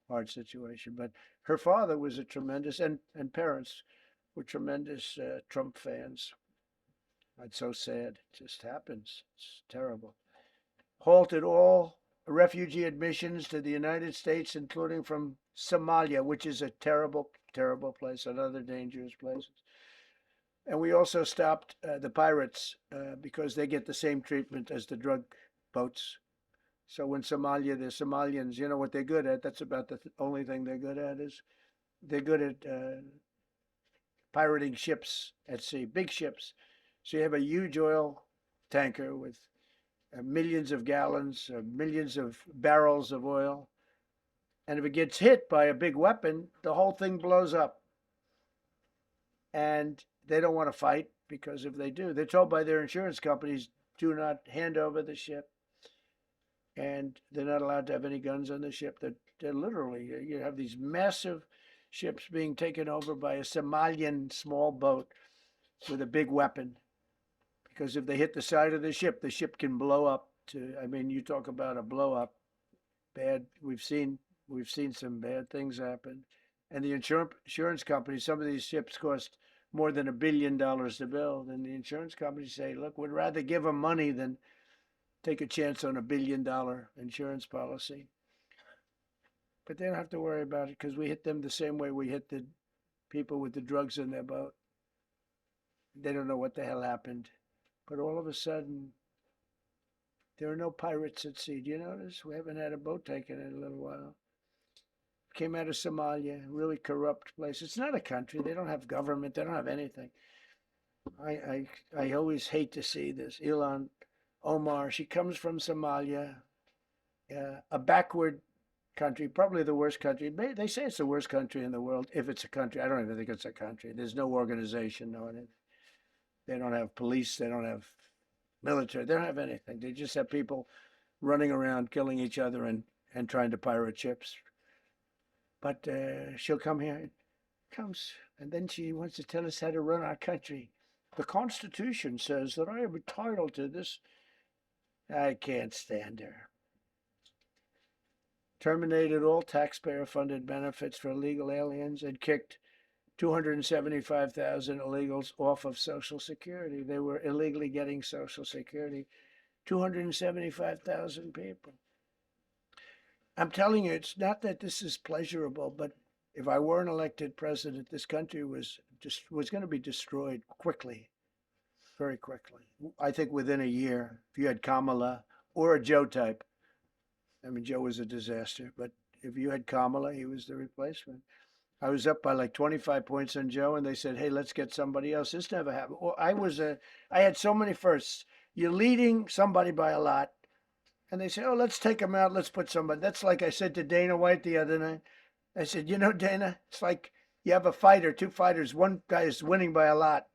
hard situation. But her father was a tremendous, and parents were tremendous Trump fans. It's so sad. It just happens. It's terrible. Halted all refugee admissions to the United States, including from Somalia, which is a terrible, terrible place, another dangerous place. And we also stopped the pirates because they get the same treatment as the drug boats. So when Somalia, the Somalians, what they're good at, that's about the only thing they're good at is they're good at pirating ships at sea, big ships. So you have a huge oil tanker with millions of gallons, millions of barrels of oil. And if it gets hit by a big weapon, the whole thing blows up. And they don't want to fight because if they do, they're told by their insurance companies, do not hand over the ship. And they're not allowed to have any guns on the ship. They're literally, you have these massive ships being taken over by a Somalian small boat with a big weapon. Because if they hit the side of the ship can blow up. You talk about a blow up. Bad. We've seen some bad things happen. And the insurance companies, some of these ships cost more than $1 billion to build. And the insurance companies say, look, we'd rather give them money than take a chance on $1 billion insurance policy. But they don't have to worry about it because we hit them the same way we hit the people with the drugs in their boat. They don't know what the hell happened. But all of a sudden, there are no pirates at sea. Do you notice? We haven't had a boat taken in a little while. Came out of Somalia, really corrupt place. It's not a country. They don't have government. They don't have anything. I always hate to see this. Ilhan Omar, she comes from Somalia, a backward country, probably the worst country. They say it's the worst country in the world, if it's a country. I don't even think it's a country. There's no organization, no anything. They don't have police. They don't have military. They don't have anything. They just have people running around killing each other and trying to pirate ships. But she'll come here, comes, and then she wants to tell us how to run our country. The Constitution says that I am entitled to this. I can't stand her. Terminated all taxpayer-funded benefits for illegal aliens and kicked 275,000 illegals off of Social Security. They were illegally getting Social Security. 275,000 people. I'm telling you, it's not that this is pleasurable, but if I were an elected president, this country was going to be destroyed quickly, very quickly. I think within a year, if you had Kamala or a Joe type. Joe was a disaster, but if you had Kamala, he was the replacement. I was up by like 25 points on Joe, and they said, hey, let's get somebody else. This never happened. Well, I had so many firsts. You're leading somebody by a lot, and they say, oh, let's take him out. Let's put somebody. That's like I said to Dana White the other night. I said, Dana, it's like you have a fighter, two fighters. One guy is winning by a lot.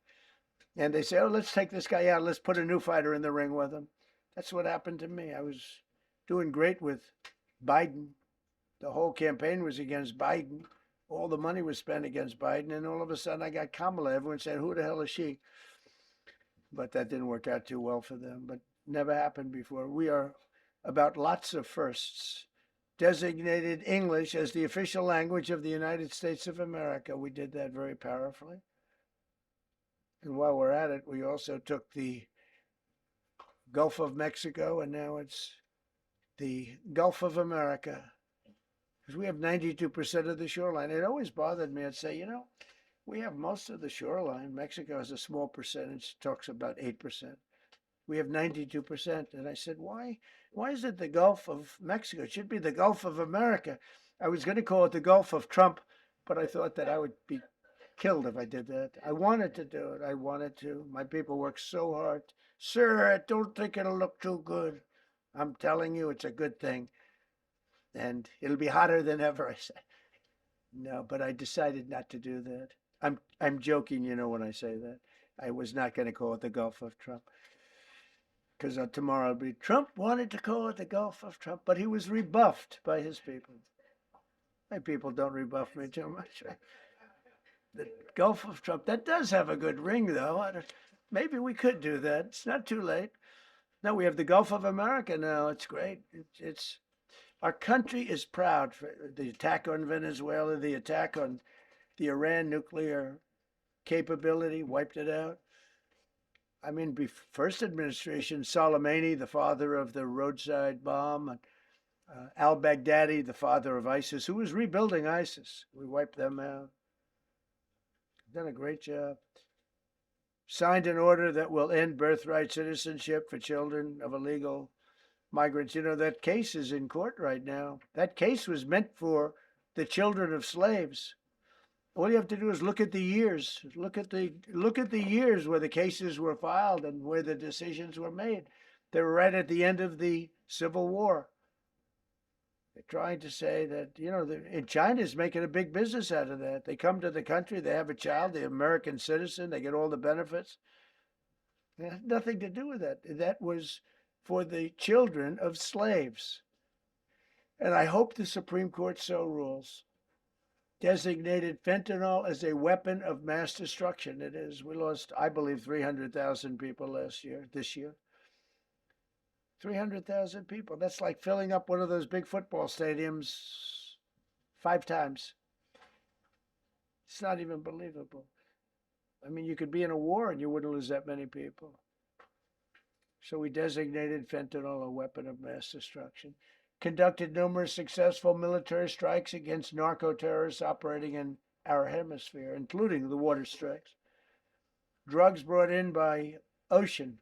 And they say, oh, let's take this guy out. Let's put a new fighter in the ring with him. That's what happened to me. I was doing great with Biden. The whole campaign was against Biden. All the money was spent against Biden. And all of a sudden I got Kamala. Everyone said, who the hell is she? But that didn't work out too well for them. But never happened before. We are about lots of firsts. Designated English as the official language of the United States of America. We did that very powerfully. And while we're at it, we also took the Gulf of Mexico, and now it's the Gulf of America. Because we have 92% of the shoreline. It always bothered me. I'd say, we have most of the shoreline. Mexico has a small percentage, talks about 8%. We have 92%. And I said, why is it the Gulf of Mexico? It should be the Gulf of America. I was going to call it the Gulf of Trump, but I thought that I would be killed if I did that. I wanted to do it. I wanted to. My people worked so hard. Sir, I don't think it'll look too good. I'm telling you, it's a good thing. And it'll be hotter than ever, I said. No, but I decided not to do that. I'm joking, when I say that. I was not going to call it the Gulf of Trump. Because tomorrow it'll be Trump wanted to call it the Gulf of Trump, but he was rebuffed by his people. My people don't rebuff me too much. The Gulf of Trump, that does have a good ring, though. Maybe we could do that. It's not too late. No, we have the Gulf of America now. It's great. It's our country is proud for the attack on Venezuela, the attack on the Iran nuclear capability, wiped it out. I mean, first administration, Soleimani, the father of the roadside bomb, al-Baghdadi, the father of ISIS, who was rebuilding ISIS. We wiped them out. Done a great job. Signed an order that will end birthright citizenship for children of illegal migrants. That case is in court right now. That case was meant for the children of slaves. All you have to do is look at the years. Look at the years where the cases were filed and where the decisions were made. They were right at the end of the Civil War. They're trying to say that, China's making a big business out of that. They come to the country, they have a child, the American citizen, they get all the benefits. It had nothing to do with that. That was for the children of slaves. And I hope the Supreme Court so rules. Designated fentanyl as a weapon of mass destruction. It is. We lost, I believe, 300,000 people this year. 300,000 people. That's like filling up one of those big football stadiums 5 times. It's not even believable. I mean, you could be in a war and you wouldn't lose that many people. So we designated fentanyl a weapon of mass destruction. Conducted numerous successful military strikes against narco-terrorists operating in our hemisphere, including the water strikes. Drugs brought in by ocean.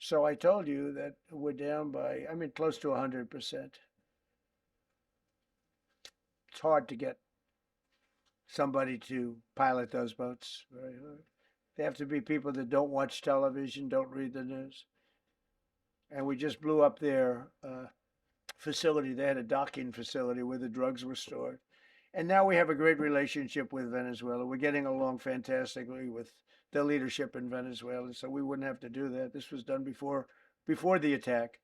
So I told you that we're down by, close to 100%. It's hard to get somebody to pilot those boats. Very hard. They have to be people that don't watch television, don't read the news. And we just blew up their facility. They had a docking facility where the drugs were stored. And now we have a great relationship with Venezuela. We're getting along fantastically with the leadership in Venezuela, so we wouldn't have to do that. This was done before the attack.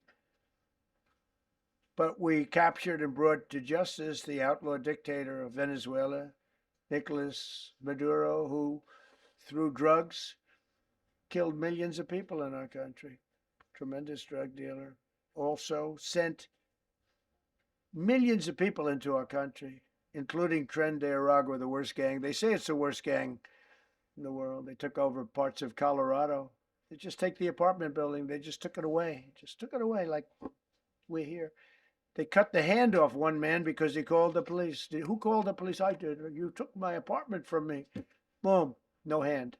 But we captured and brought to justice the outlaw dictator of Venezuela, Nicolas Maduro, who, through drugs, killed millions of people in our country. Tremendous drug dealer. Also sent millions of people into our country, including Tren de Aragua, the worst gang. They say it's the worst gang in the world. They took over parts of Colorado. They just take the apartment building. They just took it away. Just took it away like we're here. They cut the hand off one man because he called the police. Who called the police? I did. You took my apartment from me. Boom. No hand.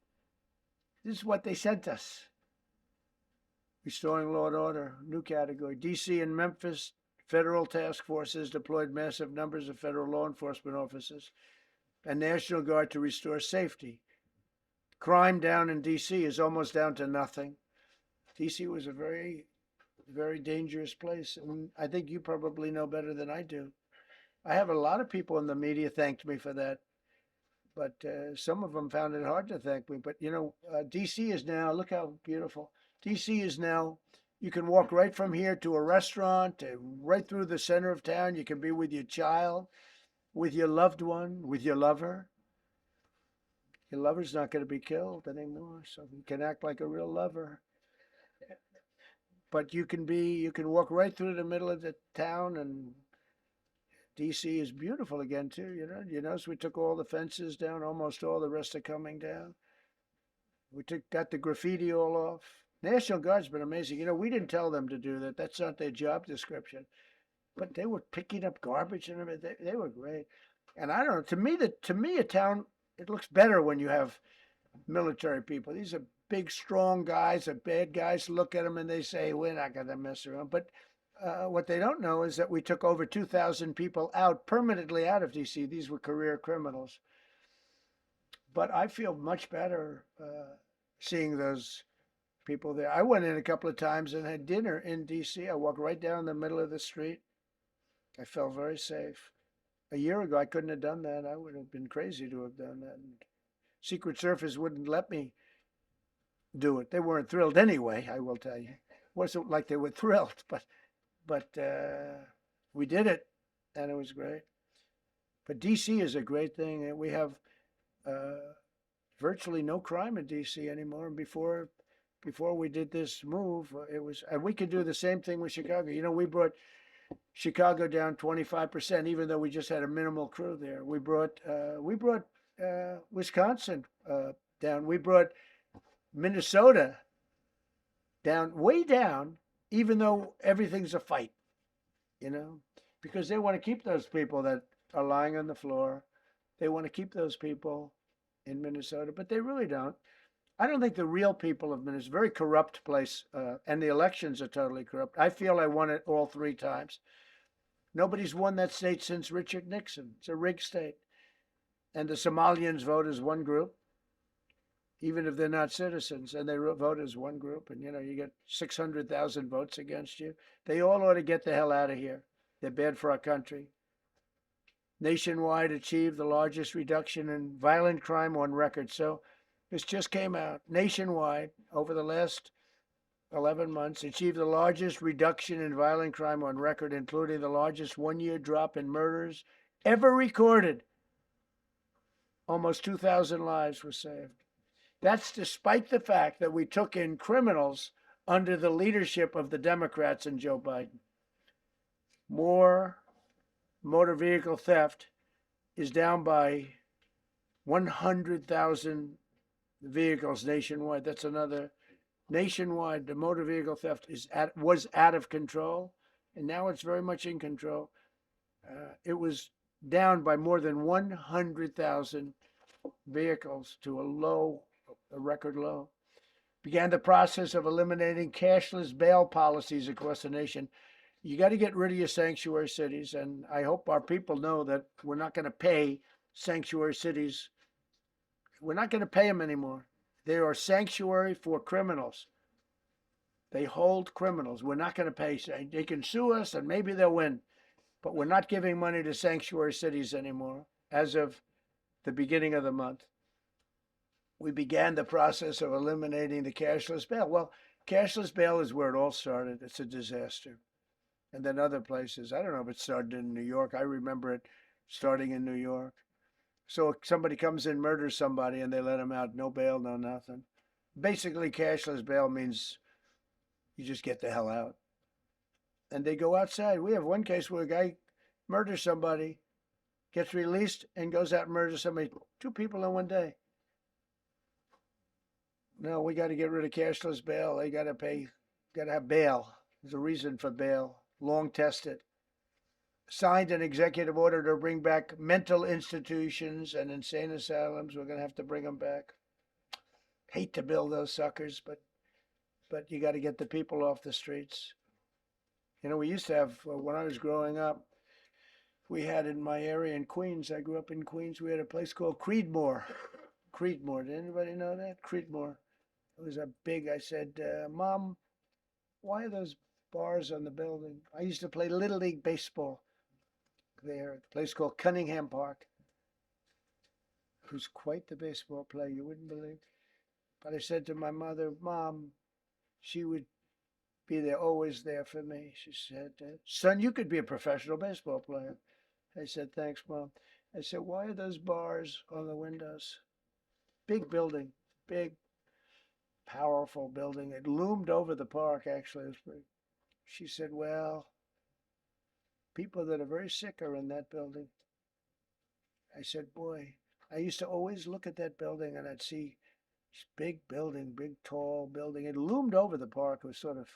This is what they sent us. Restoring law and order, new category. D.C. and Memphis, federal task forces deployed massive numbers of federal law enforcement officers and National Guard to restore safety. Crime down in D.C. is almost down to nothing. D.C. was a very, very dangerous place, and I think you probably know better than I do. I have a lot of people in the media thanked me for that, but some of them found it hard to thank me. But, D.C. is now, look how beautiful. D.C. is now, you can walk right from here to a restaurant, right through the center of town. You can be with your child, with your loved one, with your lover. Your lover's not going to be killed anymore, so you can act like a real lover. But you can walk right through the middle of the town, and D.C. is beautiful again, too. You notice we took all the fences down, almost all, the rest are coming down. got the graffiti all off. National Guard's been amazing. You know, we didn't tell them to do that. That's not their job description. But they were picking up garbage and everything. They were great. And I don't know. To me, a town it looks better when you have military people. These are big, strong guys. Are bad guys. Look at them and they say, "We're not going to mess around." But what they don't know is that we took over 2,000 people out permanently out of D.C. These were career criminals. But I feel much better seeing those people there. I went in a couple of times and had dinner in D.C. I walked right down the middle of the street. I felt very safe. A year ago, I couldn't have done that. I would have been crazy to have done that. And Secret Service wouldn't let me do it. They weren't thrilled anyway, I will tell you. It wasn't like they were thrilled, but we did it, and it was great. But D.C. is a great thing. And we have virtually no crime in D.C. anymore. And before we did this move, it was, and we could do the same thing with Chicago. You know, we brought Chicago down 25%, even though we just had a minimal crew there. We brought Wisconsin down. We brought Minnesota down, way down, even though everything's a fight, you know, because they want to keep those people that are lying on the floor. They want to keep those people in Minnesota, but they really don't. I don't think the real people of Minnesota, it's a very corrupt place, and the elections are totally corrupt. I feel I won it all 3 times. Nobody's won that state since Richard Nixon. It's a rigged state. And the Somalians vote as one group, even if they're not citizens, and they vote as one group. And, you know, you get 600,000 votes against you. They all ought to get the hell out of here. They're bad for our country. Nationwide achieved the largest reduction in violent crime on record. So this just came out. Nationwide, over the last 11 months, achieved the largest reduction in violent crime on record, including the largest one-year drop in murders ever recorded. Almost 2,000 lives were saved. That's despite the fact that we took in criminals under the leadership of the Democrats and Joe Biden. More motor vehicle theft is down by 100,000 vehicles nationwide. That's another. Nationwide, the motor vehicle theft was out of control, and now it's very much in control. It was down by more than 100,000 vehicles to a record low. Began the process of eliminating cashless bail policies across the nation. You got to get rid of your sanctuary cities, and I hope our people know that we're not going to pay sanctuary cities. We're not going to pay them anymore. They are sanctuary for criminals. They hold criminals. We're not going to pay. They can sue us and maybe they'll win. But we're not giving money to sanctuary cities anymore as of the beginning of the month. We began the process of eliminating the cashless bail. Well, cashless bail is where it all started. It's a disaster. And then other places. I don't know if it started in New York. I remember it starting in New York. So if somebody comes in, murders somebody, and they let them out, no bail, no nothing. Basically, cashless bail means you just get the hell out. And they go outside. We have one case where a guy murders somebody, gets released, and goes out and murders somebody. 2 people in one day. No, we got to get rid of cashless bail. They got to pay, got to have bail. There's a reason for bail. Long tested. Signed an executive order to bring back mental institutions and insane asylums. We're going to have to bring them back. Hate to build those suckers, but you got to get the people off the streets. You know, we used to have, when I was growing up, we had in my area in Queens, I grew up in Queens, we had a place called Creedmoor. Creedmoor, did anybody know that? Creedmoor. It was a big, I said, Mom, why are those bars on the building? I used to play Little League baseball there, a place called Cunningham Park. Who's quite the baseball player, you wouldn't believe. But I said to my mother, Mom, she would be there, always there for me. She said, son, you could be a professional baseball player. I said, thanks, Mom. I said, why are those bars on the windows? Big building, big, powerful building. It loomed over the park, actually. She said, well, people that are very sick are in that building. I said, boy, I used to always look at that building and I'd see big building, big tall building. It loomed over the park. It was sort of,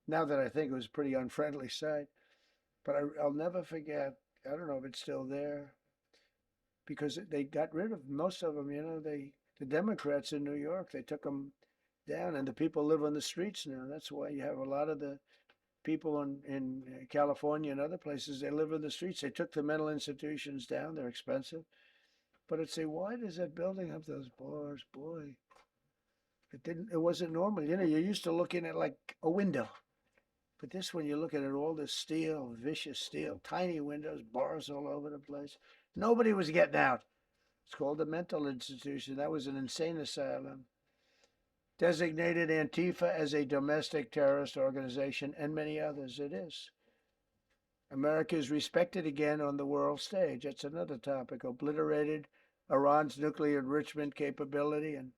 now that I think, it was a pretty unfriendly sight. But I'll never forget. I don't know if it's still there because they got rid of most of them. The Democrats in New York, they took them down, and the people live on the streets now. That's why you have a lot of the people in California and other places. They live in the streets. They took the mental institutions down. They're expensive. But I'd say, why does that building have those bars? Boy, it didn't. It wasn't normal. You're used to looking at like a window. But this one, you're looking at all this steel, vicious steel, tiny windows, bars all over the place. Nobody was getting out. It's called a mental institution. That was an insane asylum. Designated Antifa as a domestic terrorist organization, and many others. It is. America is respected again on the world stage. That's another topic. Obliterated Iran's nuclear enrichment capability, and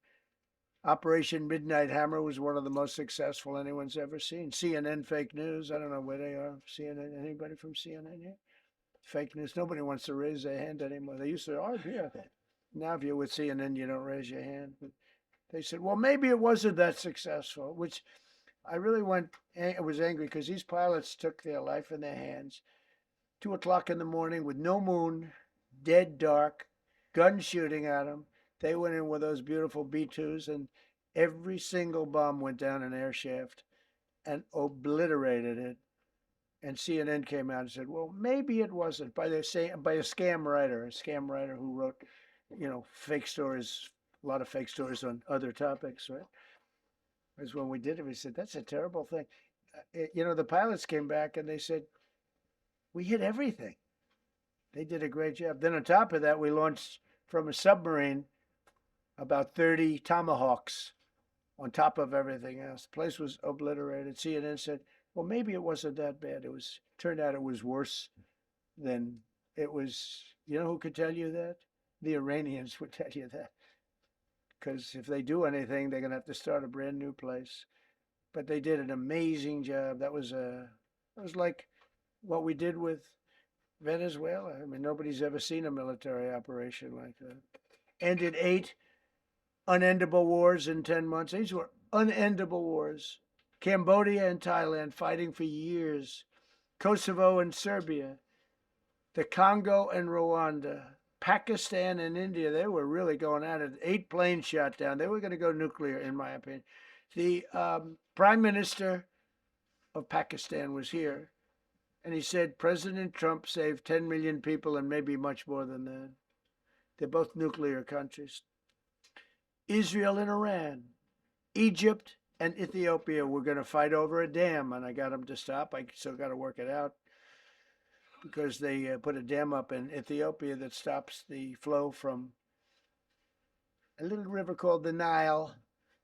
Operation Midnight Hammer was one of the most successful anyone's ever seen. CNN fake news. I don't know where they are. CNN. Anybody from CNN here? Fake news. Nobody wants to raise their hand anymore. They used to argue that. Now, if you're with CNN, you don't raise your hand. But they said, well, maybe it wasn't that successful, which I really was angry because these pilots took their life in their hands. 2 o'clock in the morning with no moon, dead dark, guns shooting at them. They went in with those beautiful B-2s, and every single bomb went down an air shaft and obliterated it. And CNN came out and said, well, maybe it wasn't, by a scam writer who wrote, fake stories, a lot of fake stories on other topics, right? Because when we did it, we said, that's a terrible thing. The pilots came back and they said, we hit everything. They did a great job. Then on top of that, we launched from a submarine about 30 Tomahawks on top of everything else. The place was obliterated. CNN said, well, maybe it wasn't that bad. Turned out it was worse than it was. You know who could tell you that? The Iranians would tell you that. Because if they do anything, they're going to have to start a brand new place. But they did an amazing job. That was like what we did with Venezuela. I mean, nobody's ever seen a military operation like that. Ended 8 unendable wars in 10 months. These were unendable wars. Cambodia and Thailand fighting for years. Kosovo and Serbia. The Congo and Rwanda. Pakistan and India, they were really going at it. 8 planes shot down. They were going to go nuclear, in my opinion. The Prime Minister of Pakistan was here, and he said President Trump saved 10 million people and maybe much more than that. They're both nuclear countries. Israel and Iran. Egypt and Ethiopia were going to fight over a dam, and I got them to stop. I still got to work it out because they put a dam up in Ethiopia that stops the flow from a little river called the Nile.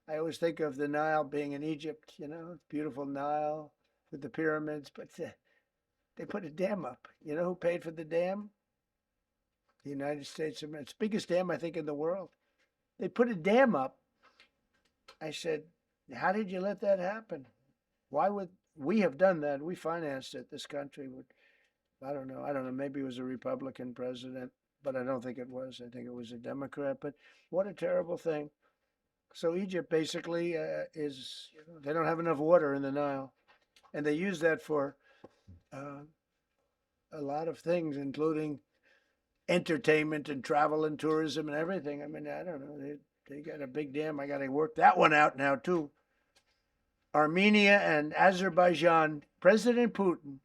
I always think of the Nile being in Egypt, beautiful Nile with the pyramids, but they put a dam up. You know who paid for the dam? The United States of America. It's the biggest dam, I think, in the world. They put a dam up. I said, how did you let that happen? Why would we have done that? We financed it. This country would. I don't know. Maybe it was a Republican president, but I don't think it was. I think it was a Democrat. But what a terrible thing. So Egypt basically they don't have enough water in the Nile. And they use that for a lot of things, including entertainment and travel and tourism and everything. I mean, I don't know. They got a big dam. I got to work that one out now, too. Armenia and Azerbaijan. President Putin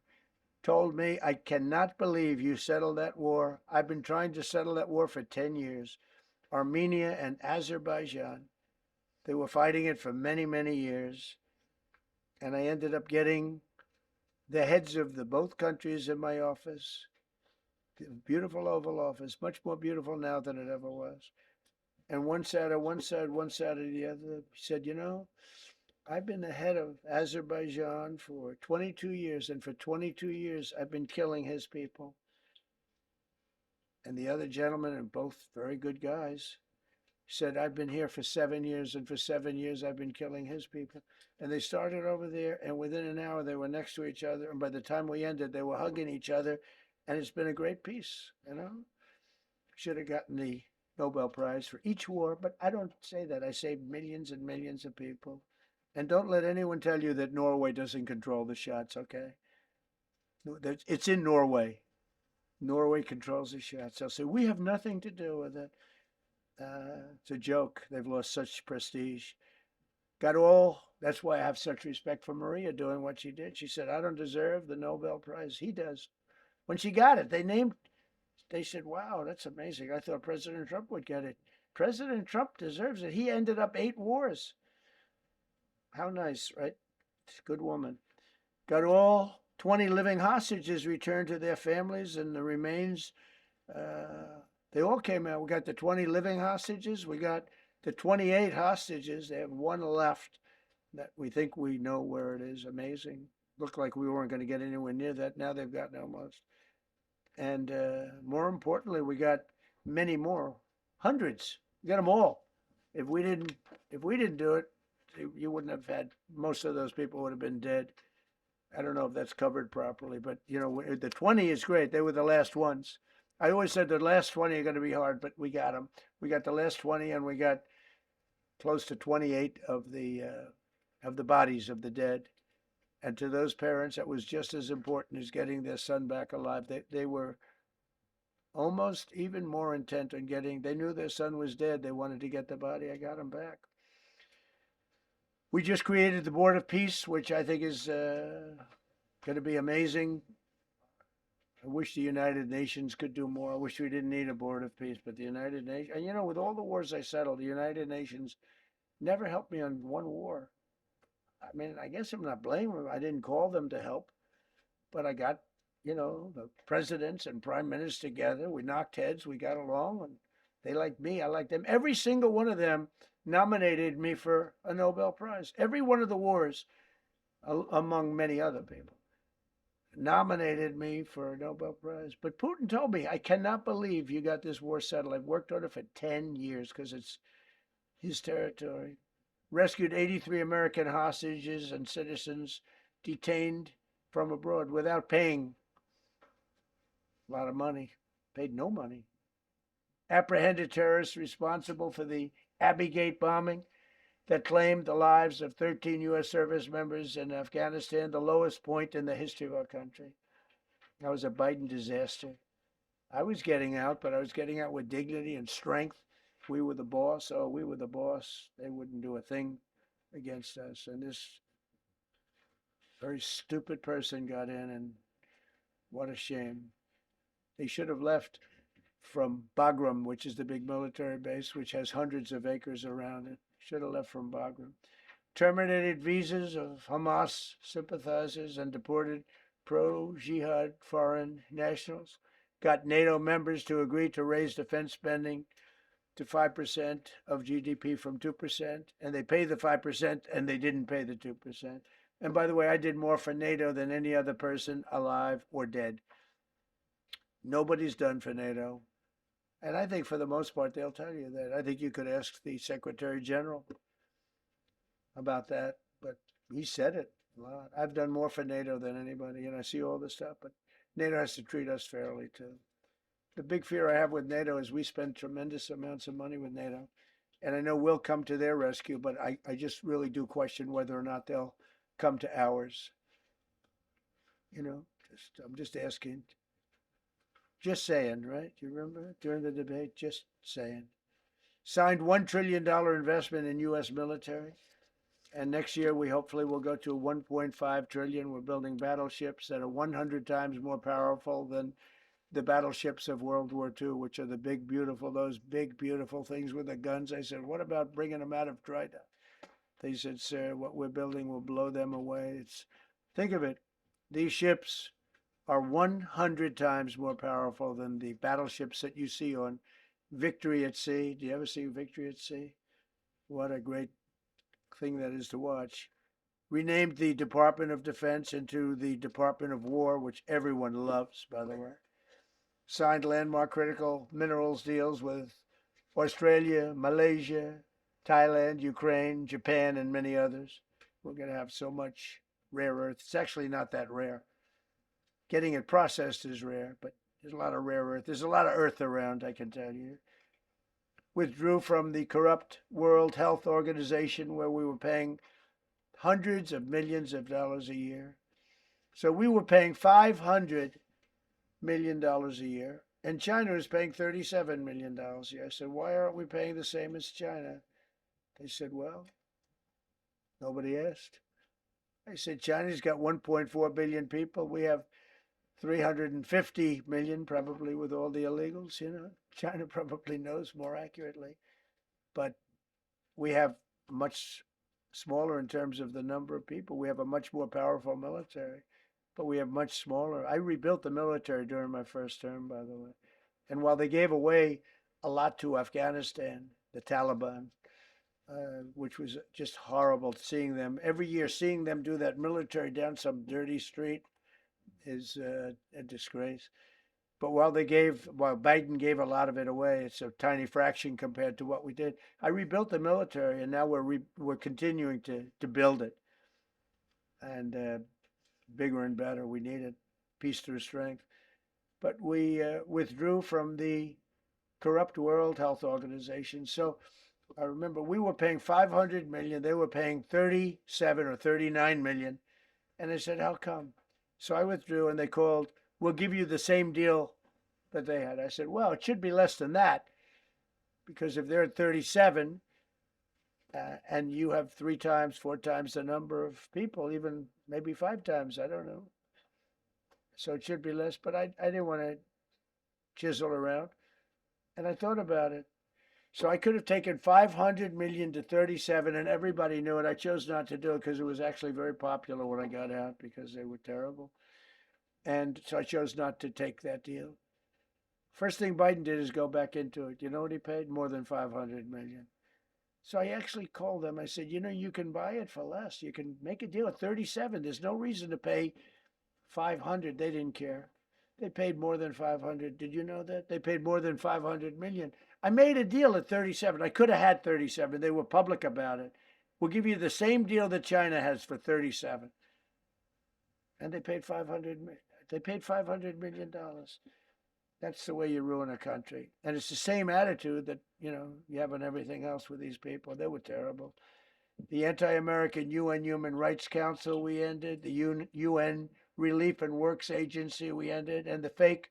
told me, I cannot believe you settled that war. I've been trying to settle that war for 10 years. Armenia and Azerbaijan. They were fighting it for many, many years. And I ended up getting the heads of both countries in my office. The beautiful Oval Office, much more beautiful now than it ever was. And one sat at one side, one sat at the other. He said, I've been the head of Azerbaijan for 22 years, and for 22 years, I've been killing his people. And the other gentleman, and both very good guys, said, I've been here for 7 years, and for 7 years, I've been killing his people. And they started over there, and within an hour, they were next to each other. And by the time we ended, they were hugging each other. And it's been a great peace, Should have gotten the Nobel Prize for each war, but I don't say that. I say millions and millions of people. And don't let anyone tell you that Norway doesn't control the shots, okay? It's in Norway. Norway controls the shots. They'll say, we have nothing to do with it. It's a joke. They've lost such prestige. That's why I have such respect for Maria doing what she did. She said, I don't deserve the Nobel Prize. He does. When she got it, they said, wow, that's amazing. I thought President Trump would get it. President Trump deserves it. He ended up 8 wars. How nice, right? Good woman. Got all 20 living hostages returned to their families, and the remains, they all came out. We got the 20 living hostages. We got the 28 hostages. They have one left that we think we know where it is. Amazing. Looked like we weren't going to get anywhere near that. Now they've gotten almost. And more importantly, we got many more, hundreds. We got them all. If we didn't do it, you wouldn't have had, most of those people would have been dead. I don't know if that's covered properly, but the 20 is great. They were the last ones. I always said the last 20 are going to be hard, but we got them. We got the last 20, and we got close to 28 of the bodies of the dead. And to those parents, that was just as important as getting their son back alive. They were almost even more intent on they knew their son was dead. They wanted to get the body. I got him back. We just created the Board of Peace, which I think is going to be amazing. I wish the United Nations could do more. I wish we didn't need a Board of Peace, but the United Nations, and with all the wars I settled, the United Nations never helped me on one war. I mean, I guess I'm not blaming them. I didn't call them to help, but I got, the presidents and prime ministers together. We knocked heads. We got along, and they liked me. I liked them. Every single one of them nominated me for a Nobel Prize. Every one of the wars, among many other people, nominated me for a Nobel Prize. But Putin told me, I cannot believe you got this war settled. I've worked on it for 10 years because it's his territory. Rescued 83 American hostages and citizens detained from abroad without paying a lot of money. Paid no money. Apprehended terrorists responsible for the Abbey Gate bombing that claimed the lives of 13 U.S. service members in Afghanistan, the lowest point in the history of our country. That was a Biden disaster. I was getting out, but I was getting out with dignity and strength. We were the boss. Oh, we were the boss. They wouldn't do a thing against us. And this very stupid person got in, and what a shame. They should have left from Bagram, which is the big military base, which has hundreds of acres around it. Should have left from Bagram. Terminated visas of Hamas sympathizers and deported pro-jihad foreign nationals. Got NATO members to agree to raise defense spending to 5% of GDP from 2%, and they pay the 5%, and they didn't pay the 2%. And by the way, I did more for NATO than any other person alive or dead. Nobody's done for NATO. And I think for the most part, they'll tell you that. I think you could ask the Secretary General about that, but he said it a lot. I've done more for NATO than anybody, and I see all this stuff, but NATO has to treat us fairly too. The big fear I have with NATO is we spend tremendous amounts of money with NATO, and I know we'll come to their rescue, but I just really do question whether or not they'll come to ours. I'm just asking. Just saying, right? You remember during the debate? Just saying. Signed $1 trillion investment in U.S. military. And next year, we hopefully will go to $1.5 trillion. We're building battleships that are 100 times more powerful than the battleships of World War II, which are those big, beautiful things with the guns. I said, what about bringing them out of Trident? They said, sir, what we're building will blow them away. Think of it. These ships are 100 times more powerful than the battleships that you see on Victory at Sea. Do you ever see Victory at Sea? What a great thing that is to watch. Renamed the Department of Defense into the Department of War, which everyone loves, by the way. Signed landmark critical minerals deals with Australia, Malaysia, Thailand, Ukraine, Japan, and many others. We're going to have so much rare earth. It's actually not that rare. Getting it processed is rare, but there's a lot of rare earth. There's a lot of earth around, I can tell you. withdrew from the corrupt World Health Organization where we were paying hundreds of millions of dollars a year. So we were paying $500 million a year, and China was paying $37 million a year. I said, why aren't we paying the same as China? They said, well, nobody asked. I said, China's got 1.4 billion people. We have 350 million, probably with all the illegals. China probably knows more accurately. But we have much smaller in terms of the number of people. We have a much more powerful military, but we have much smaller. I rebuilt the military during my first term, by the way. And while they gave away a lot to Afghanistan, the Taliban, which was just horrible seeing them every year, seeing them do that military down some dirty street is a disgrace. But while Biden gave a lot of it away, it's a tiny fraction compared to what we did. I rebuilt the military, and now we're continuing to build it, and bigger and better. We need it, peace through strength. But we withdrew from the corrupt World Health Organization. So I remember we were paying 500 million. They were paying 37 or 39 million. And I said, how come? So I withdrew, and they called, we'll give you the same deal that they had. I said, well, it should be less than that, because if they're at 37 and you have 3 times, 4 times the number of people, even maybe 5 times, I don't know. So it should be less, but I didn't want to chisel around. And I thought about it. So I could have taken 500 million to 37, and everybody knew it. I chose not to do it because it was actually very popular when I got out, because they were terrible. And so I chose not to take that deal. First thing Biden did is go back into it. You know what he paid? More than 500 million. So I actually called them. I said, you can buy it for less. You can make a deal at 37. There's no reason to pay 500. They didn't care. They paid more than 500. Did you know that? They paid more than 500 million. I made a deal at 37. I could have had 37. They were public about it. We'll give you the same deal that China has for 37. And they paid 500. They paid $500 million. That's the way you ruin a country. And it's the same attitude that, you have on everything else with these people. They were terrible. The anti-American UN Human Rights Council we ended. The UN Relief and Works Agency we ended. And the fake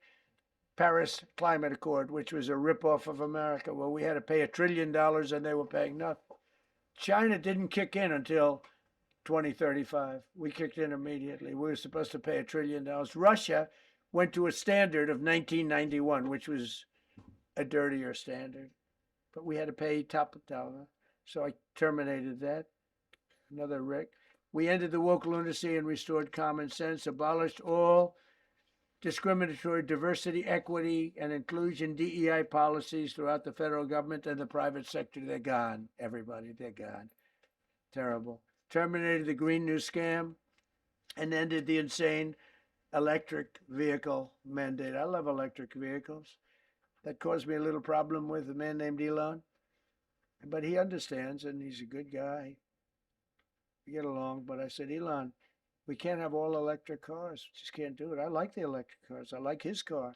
Paris Climate Accord, which was a ripoff of America, where we had to pay $1 trillion and they were paying nothing. China didn't kick in until 2035. We kicked in immediately. We were supposed to pay $1 trillion. Russia went to a standard of 1991, which was a dirtier standard. But we had to pay top dollar. So I terminated that. Another wreck. We ended the woke lunacy and restored common sense, abolished all discriminatory diversity, equity, and inclusion DEI policies throughout the federal government and the private sector. They're gone, everybody. They're gone. Terrible. Terminated the Green New Scam and ended the insane electric vehicle mandate. I love electric vehicles. That caused me a little problem with a man named Elon. But he understands, and he's a good guy. We get along. But I said, Elon, we can't have all electric cars. We just can't do it. I like the electric cars. I like his car.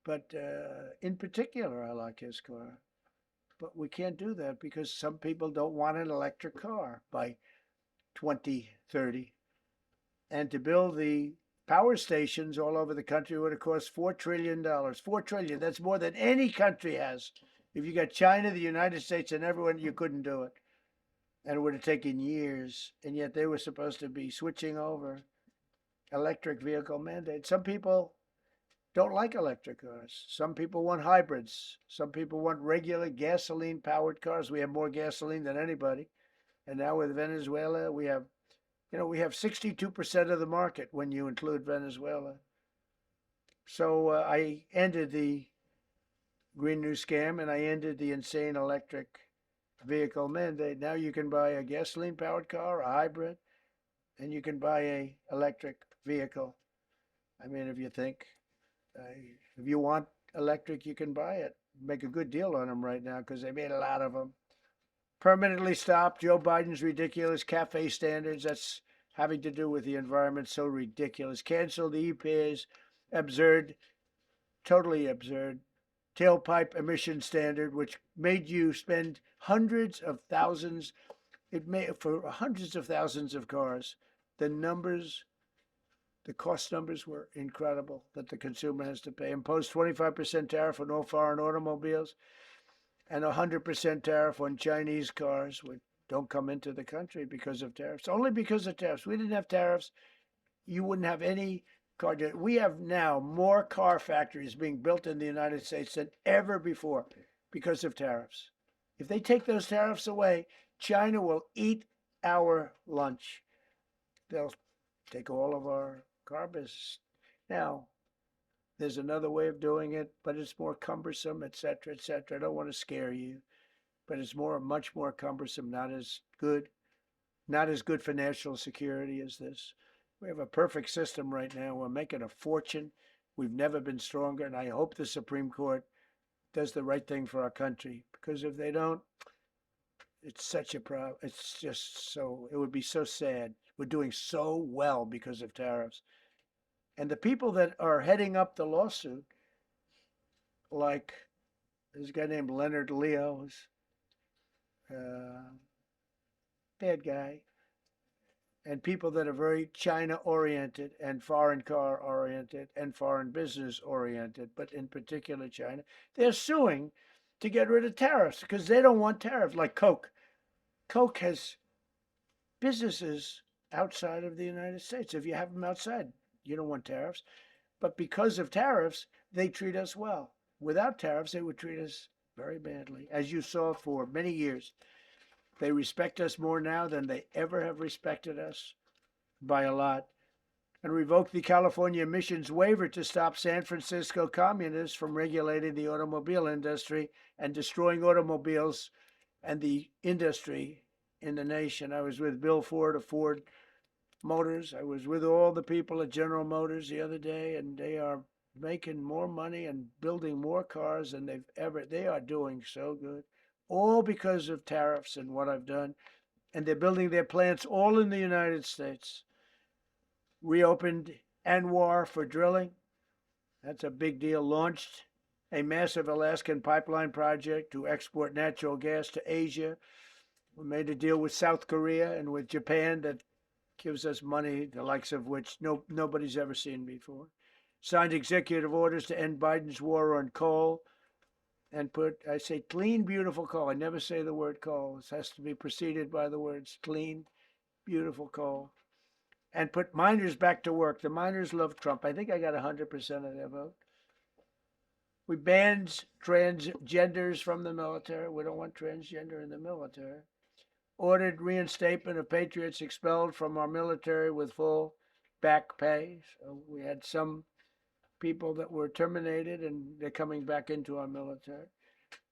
But in particular, I like his car. But we can't do that because some people don't want an electric car by 2030. And to build the power stations all over the country would have cost $4 trillion. $4 trillion. That's more than any country has. If you got China, the United States, and everyone, you couldn't do it. And it would have taken years. And yet they were supposed to be switching over electric vehicle mandate. Some people don't like electric cars. Some people want hybrids. Some people want regular gasoline-powered cars. We have more gasoline than anybody. And now with Venezuela, we have 62% of the market when you include Venezuela. So I ended the Green New Scam, and I ended the insane electric vehicle mandate. Now you can buy a gasoline-powered car, a hybrid, and you can buy a electric vehicle. I mean, if you want electric, you can buy it. Make a good deal on them right now because they made a lot of them. Permanently stopped Joe Biden's ridiculous cafe standards. That's having to do with the environment. So ridiculous. Canceled the EPA's absurd, totally absurd tailpipe emission standard, which made you spend hundreds of thousands. It made for hundreds of thousands of cars. The numbers, the cost numbers were incredible that the consumer has to pay. Imposed 25% tariff on all foreign automobiles and 100% tariff on Chinese cars, which don't come into the country because of tariffs. Only because of tariffs. We didn't have tariffs, you wouldn't have any car. We have now more car factories being built in the United States than ever before because of tariffs. If they take those tariffs away, China will eat our lunch. They'll take all of our car business. Now, there's another way of doing it, but it's more cumbersome, et cetera, et cetera. I don't want to scare you, but it's much more cumbersome, not as good for national security as this. We have a perfect system right now. We're making a fortune. We've never been stronger, and I hope the Supreme Court does the right thing for our country, because if they don't, it's such a problem. It's just so, it would be so sad. We're doing so well because of tariffs. And the people that are heading up the lawsuit, like there's a guy named Leonard Leo, who's bad guy, and people that are very China oriented and foreign car oriented and foreign business oriented, but in particular China, they're suing to get rid of tariffs because they don't want tariffs. Like Coke. Coke has businesses outside of the United States. If you have them outside, you don't want tariffs. But because of tariffs, they treat us well. Without tariffs, they would treat us very badly. As you saw for many years, they respect us more now than they ever have respected us, by a lot. And revoked the California emissions waiver to stop San Francisco communists from regulating the automobile industry and destroying automobiles and the industry in the nation. I was with Bill Ford of Ford Motors. I was with all the people at General Motors the other day, and they are making more money and building more cars than they are doing so good, all because of tariffs and what I've done. And they're building their plants all in the United States. Reopened Anwar for drilling. That's a big deal. Launched a massive Alaskan pipeline project to export natural gas to Asia. We made a deal with South Korea and with Japan that gives us money, the likes of which nobody's ever seen before. Signed executive orders to end Biden's war on coal and I say clean, beautiful coal. I never say the word coal. It has to be preceded by the words clean, beautiful coal. And put miners back to work. The miners love Trump. I think I got 100% of their vote. We banned transgenders from the military. We don't want transgender in the military. Ordered reinstatement of patriots expelled from our military with full back pay. So we had some people that were terminated and they're coming back into our military.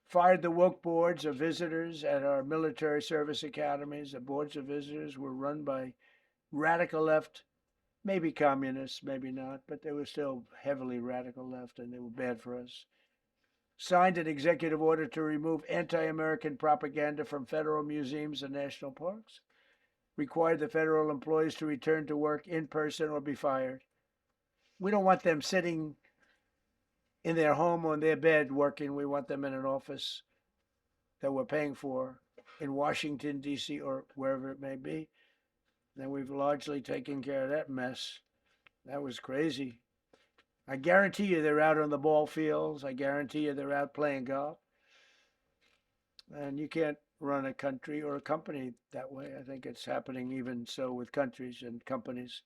Fired the woke boards of visitors at our military service academies. The boards of visitors were run by radical left, maybe communists, maybe not, but they were still heavily radical left and they were bad for us. Signed an executive order to remove anti-American propaganda from federal museums and national parks. Required the federal employees to return to work in person or be fired. We don't want them sitting in their home or in their bed working. We want them in an office that we're paying for in Washington, D.C. or wherever it may be. And we've largely taken care of that mess. That was crazy. I guarantee you they're out on the ball fields. I guarantee you they're out playing golf. And you can't run a country or a company that way. I think it's happening even so with countries and companies.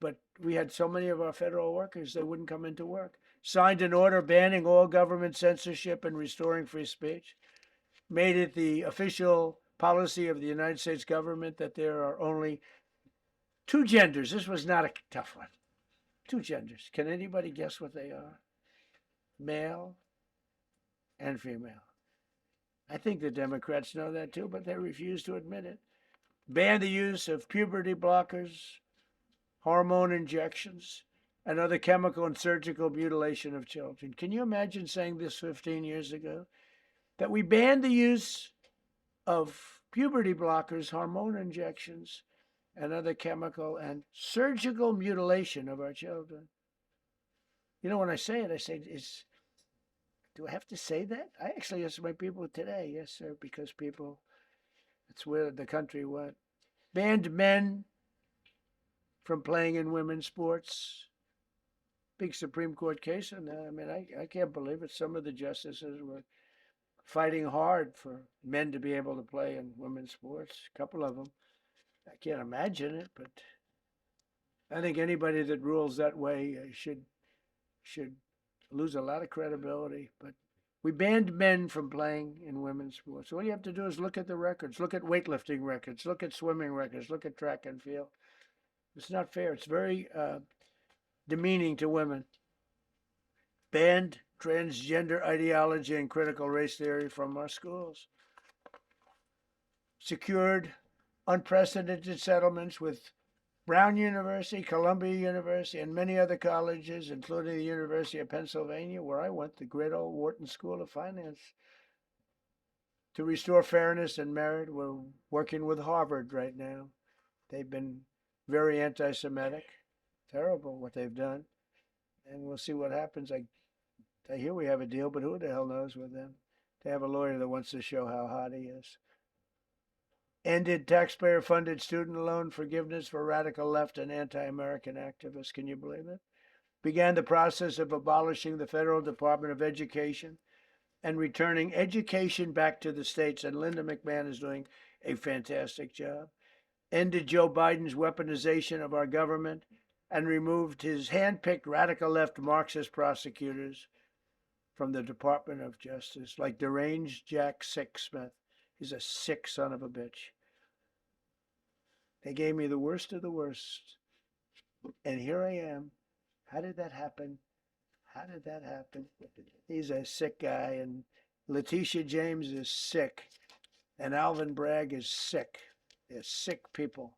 But we had so many of our federal workers, they wouldn't come into work. Signed an order banning all government censorship and restoring free speech. Made it the official policy of the United States government that there are only two genders. This was not a tough one. Two genders. Can anybody guess what they are? Male and female. I think the Democrats know that too, but they refuse to admit it. Ban the use of puberty blockers, hormone injections, and other chemical and surgical mutilation of children. Can you imagine saying this 15 years ago? That we banned the use of puberty blockers, hormone injections, and other chemical and surgical mutilation of our children. You know, when I say it, I say Do I have to say that? I actually asked my people today. Yes, sir, because people, that's where the country went. Banned men from playing in women's sports. Big Supreme Court case on that. I mean, I can't believe it. Some of the justices were fighting hard for men to be able to play in women's sports. A couple of them. I can't imagine it, but I think anybody that rules that way should lose a lot of credibility. But we banned men from playing in women's sports. All you have to do is look at the records, look at weightlifting records, look at swimming records, look at track and field. It's not fair. It's very demeaning to women. Banned transgender ideology and critical race theory from our schools. Secured unprecedented settlements with Brown University, Columbia University, and many other colleges, including the University of Pennsylvania, where I went, the great old Wharton School of Finance. To restore fairness and merit, we're working with Harvard right now. They've been very anti-Semitic. Terrible what they've done. And we'll see what happens. I hear we have a deal, but who the hell knows with them? They have a lawyer that wants to show how hot he is. Ended taxpayer-funded student loan forgiveness for radical left and anti-American activists. Can you believe it? Began the process of abolishing the Federal Department of Education and returning education back to the states. And Linda McMahon is doing a fantastic job. Ended Joe Biden's weaponization of our government and removed his hand-picked radical left Marxist prosecutors from the Department of Justice, like deranged Jack Smith. He's a sick son of a bitch. They gave me the worst of the worst. And here I am. How did that happen? How did that happen? He's a sick guy, and Letitia James is sick, and Alvin Bragg is sick. They're sick people.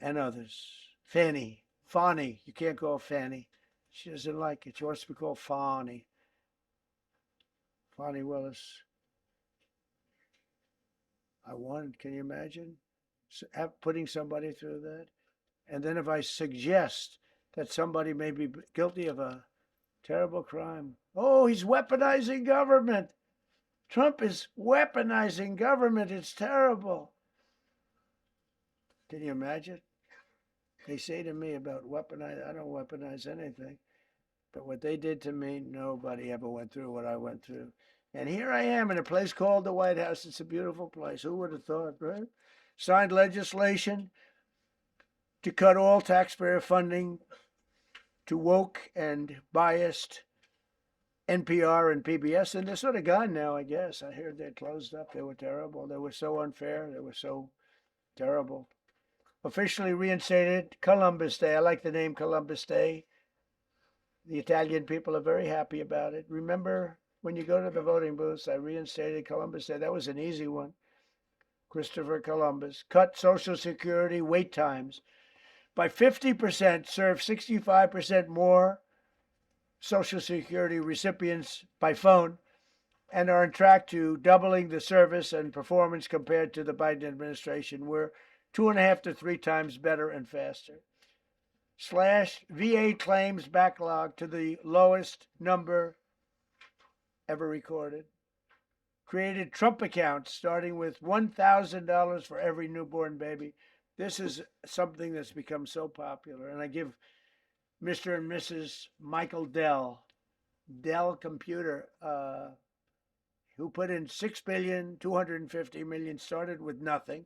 And others. Fani. You can't call Fanny. She doesn't like it. She wants to be called Fani. Fani Willis. I won. Can you imagine putting somebody through that? And then if I suggest that somebody may be guilty of a terrible crime, oh, he's weaponizing government. Trump is weaponizing government. It's terrible. Can you imagine? They say to me about weaponize, I don't weaponize anything. But what they did to me, nobody ever went through what I went through. And here I am in a place called the White House. It's a beautiful place. Who would have thought, right? Signed legislation to cut all taxpayer funding to woke and biased NPR and PBS. And they're sort of gone now, I guess. I heard they closed up. They were terrible. They were so unfair. They were so terrible. Officially reinstated Columbus Day. I like the name Columbus Day. The Italian people are very happy about it. Remember, when you go to the voting booths, I reinstated Columbus Day. That was an easy one. Christopher Columbus. Cut Social Security wait times by 50%, serve 65% more Social Security recipients by phone, and are on track to doubling the service and performance compared to the Biden administration. We're 2.5 to 3 times better and faster. Slash VA claims backlog to the lowest number ever recorded. Created Trump accounts starting with $1,000 for every newborn baby. This is something that's become so popular. And I give Mr. and Mrs. Michael Dell Computer, who put in $6,250,000,000, started with nothing.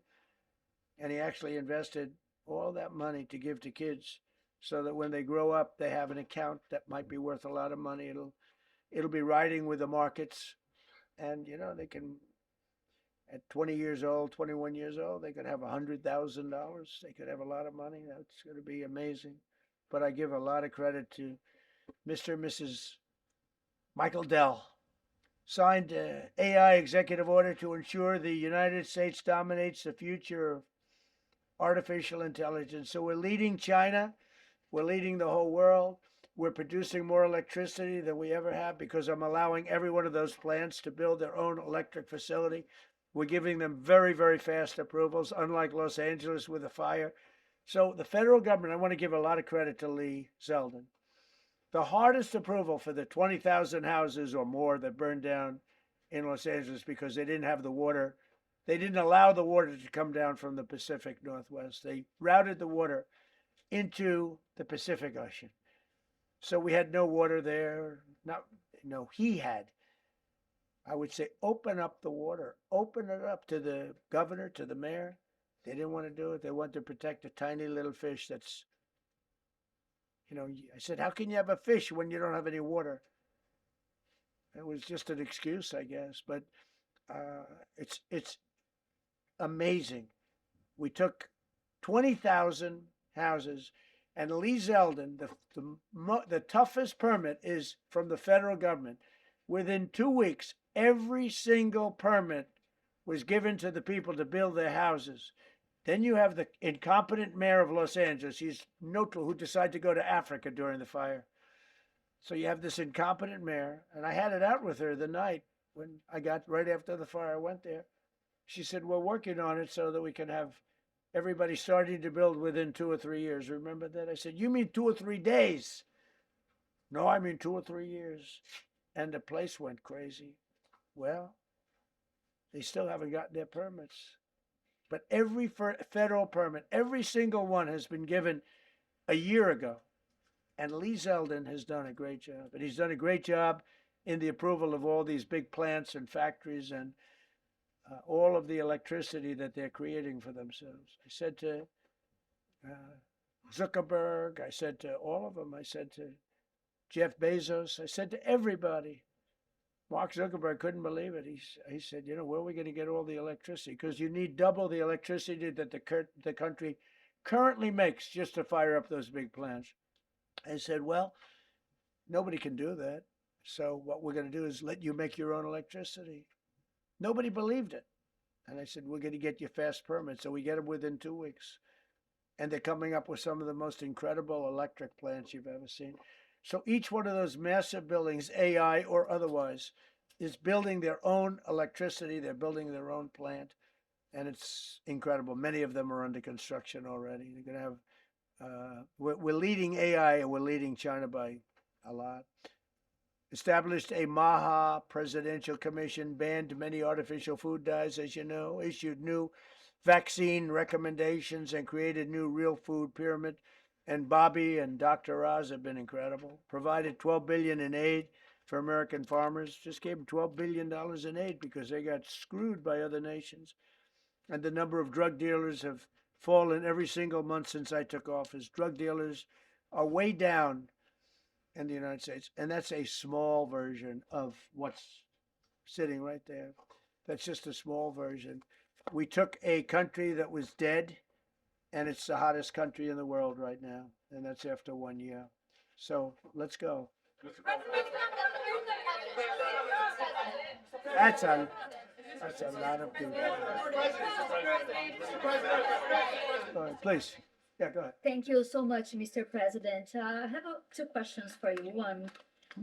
And he actually invested all that money to give to kids so that when they grow up, they have an account that might be worth a lot of money. It'll be riding with the markets. And, you know, they can, at 20 years old, 21 years old, they could have $100,000. They could have a lot of money. That's going to be amazing. But I give a lot of credit to Mr. and Mrs. Michael Dell. Signed AI executive order to ensure the United States dominates the future of artificial intelligence. So we're leading China. We're leading the whole world. We're producing more electricity than we ever have because I'm allowing every one of those plants to build their own electric facility. We're giving them very, very fast approvals, unlike Los Angeles with a fire. So the federal government, I want to give a lot of credit to Lee Zeldin. The hardest approval for the 20,000 houses or more that burned down in Los Angeles because they didn't have the water. They didn't allow the water to come down from the Pacific Northwest. They routed the water into the Pacific Ocean. So we had no water there. Not, no, he had. I would say open up the water, open it up to the governor, to the mayor. They didn't want to do it. They wanted to protect a tiny little fish that's, I said, how can you have a fish when you don't have any water? It was just an excuse, I guess. But it's amazing. We took 20,000 houses, and Lee Zeldin, the toughest permit is from the federal government. Within 2 weeks, every single permit was given to the people to build their houses. Then you have the incompetent mayor of Los Angeles. He's neutral, who decided to go to Africa during the fire. So you have this incompetent mayor, and I had it out with her the night when I got right after the fire. I went there. She said, we're working on it so that we can have everybody starting to build within 2 or 3 years. Remember that? I said, you mean 2 or 3 days? No, I mean 2 or 3 years. And the place went crazy. Well, they still haven't gotten their permits. But every federal permit, every single one has been given a year ago. And Lee Zeldin has done a great job. And he's done a great job in the approval of all these big plants and factories and all of the electricity that they're creating for themselves. I said to Zuckerberg, I said to all of them, I said to Jeff Bezos, I said to everybody. Mark Zuckerberg couldn't believe it. He said, where are we going to get all the electricity? Because you need double the electricity that the country currently makes just to fire up those big plants. I said, well, nobody can do that. So what we're going to do is let you make your own electricity. Nobody believed it. And I said, we're going to get you fast permits. So we get them within 2 weeks. And they're coming up with some of the most incredible electric plants you've ever seen. So each one of those massive buildings, AI or otherwise, is building their own electricity. They're building their own plant. And it's incredible. Many of them are under construction already. They're going to have, we're leading AI and we're leading China by a lot. Established a MAHA presidential commission, banned many artificial food dyes, as you know, issued new vaccine recommendations, and created new real food pyramid. And Bobby and Dr. Oz have been incredible. Provided $12 billion in aid for American farmers. Just gave them $12 billion in aid because they got screwed by other nations. And the number of drug dealers have fallen every single month since I took office. Drug dealers are way down in the United States. And that's a small version of what's sitting right there. That's just a small version. We took a country that was dead, and it's the hottest country in the world right now. And that's after 1 year. So let's go. That's a lot of people. All right, please. Yeah, go ahead. Thank you so much, Mr. President. I have two questions for you. One,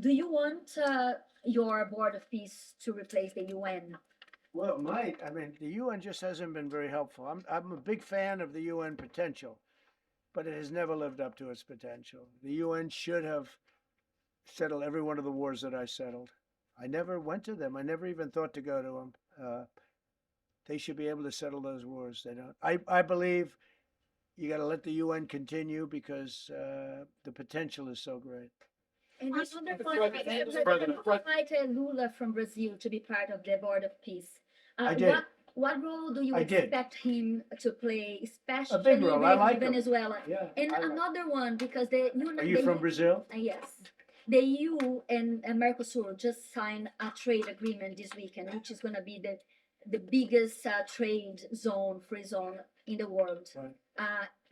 do you want your Board of Peace to replace the UN? Well, it might. I mean, the UN just hasn't been very helpful. I'm a big fan of the UN potential, but it has never lived up to its potential. The UN should have settled every one of the wars that I settled. I never went to them. I never even thought to go to them. They should be able to settle those wars. They don't. I believe you got to let the UN continue because the potential is so great. And another point, Mr. President, you invited Lula from Brazil to be part of the Board of Peace. I did. What role do you I did. expect him to play, especially A big role. I like him. Venezuela? Yeah. And another one, because the Are you from Brazil? Yes. The EU and Mercosur just signed a trade agreement this weekend, which is going to be the biggest trade zone, free zone in the world. Right.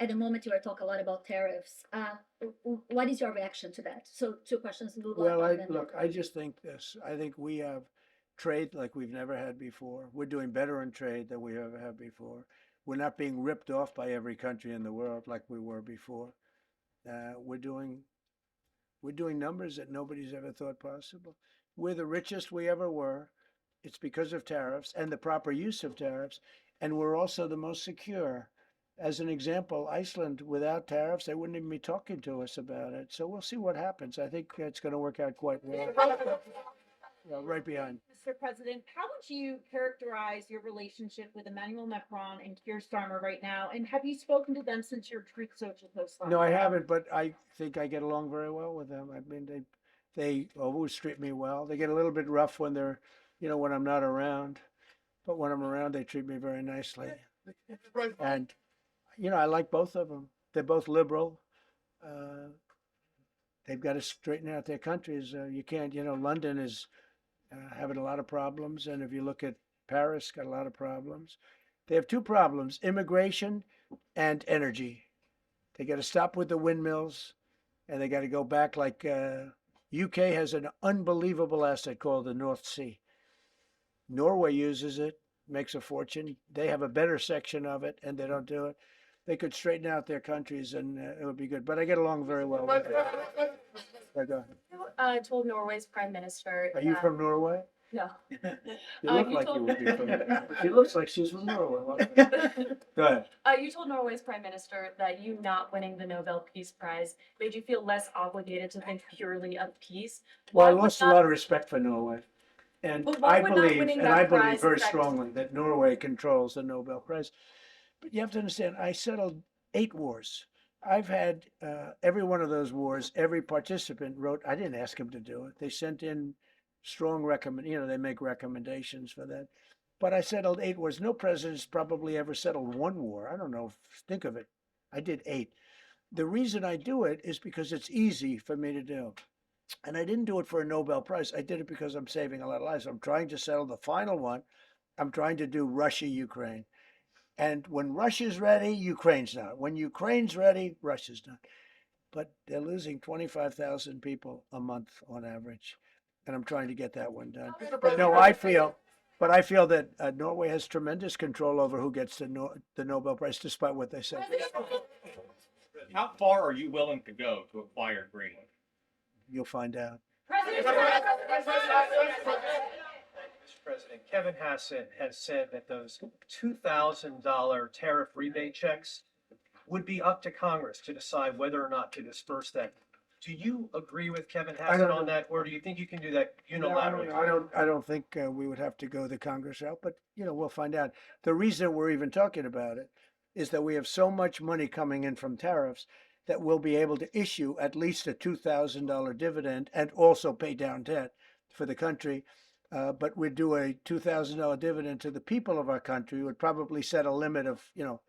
At the moment, you are talking a lot about tariffs. What is your reaction to that? So, two questions. Well, I just think this. I think we have trade like we've never had before. We're doing better in trade than we ever have before. We're not being ripped off by every country in the world like we were before. We're doing numbers that nobody's ever thought possible. We're the richest we ever were. It's because of tariffs and the proper use of tariffs. And we're also the most secure. as an example, Iceland, without tariffs, they wouldn't even be talking to us about it. So we'll see what happens. I think it's going to work out quite well. Yeah, right behind. Mr. President, how would you characterize your relationship with Emmanuel Macron and Keir Starmer right now? And have you spoken to them since your Truth Social post? No, I haven't, but I think I get along very well with them. I mean, they always treat me well. They get a little bit rough when they're, when I'm not around, but when I'm around, they treat me very nicely. And, I like both of them. They're both liberal. They've got to straighten out their countries. You can't, London is having a lot of problems. And if you look at Paris, got a lot of problems. They have two problems, immigration and energy. They got to stop with the windmills, and they got to go back like UK has an unbelievable asset called the North Sea. Norway uses it, makes a fortune. They have a better section of it, and they don't do it. They could straighten out their countries, and it would be good. But I get along very well with them. You told Norway's prime minister. Are you from Norway? No. You look you like told- you would be from there. She looks like she's from Norway. Go ahead. You told Norway's prime minister that you not winning the Nobel Peace Prize made you feel less obligated to think purely of peace. Well, I Why would lost a not- lot of respect for Norway. And But why I would not believe, winning and that I believe prize very affect- strongly that Norway controls the Nobel Prize. But you have to understand, I settled 8 wars. I've had every one of those wars, every participant wrote, I didn't ask them to do it. They sent in strong they make recommendations for that. But I settled 8 wars. No president's probably ever settled 1 war. I don't know, think of it. I did 8. The reason I do it is because it's easy for me to do. And I didn't do it for a Nobel Prize. I did it because I'm saving a lot of lives. I'm trying to settle the final one. I'm trying to do Russia, Ukraine. And when Russia's ready, Ukraine's not. When Ukraine's ready, Russia's not. But they're losing 25,000 people a month on average. And I'm trying to get that one done. But no, I feel that Norway has tremendous control over who gets the Nobel Prize, despite what they say. How far are you willing to go to acquire Greenland? You'll find out. Mr. President, Kevin Hassett has said that those $2,000 tariff rebate checks would be up to Congress to decide whether or not to disperse that. Do you agree with Kevin Hassett on that, or do you think you can do that unilaterally? I don't think we would have to go the Congress route, but we'll find out. The reason we're even talking about it is that we have so much money coming in from tariffs that we'll be able to issue at least a $2,000 dividend and also pay down debt for the country. But we'd do a $2,000 dividend to the people of our country. Would probably set a limit of,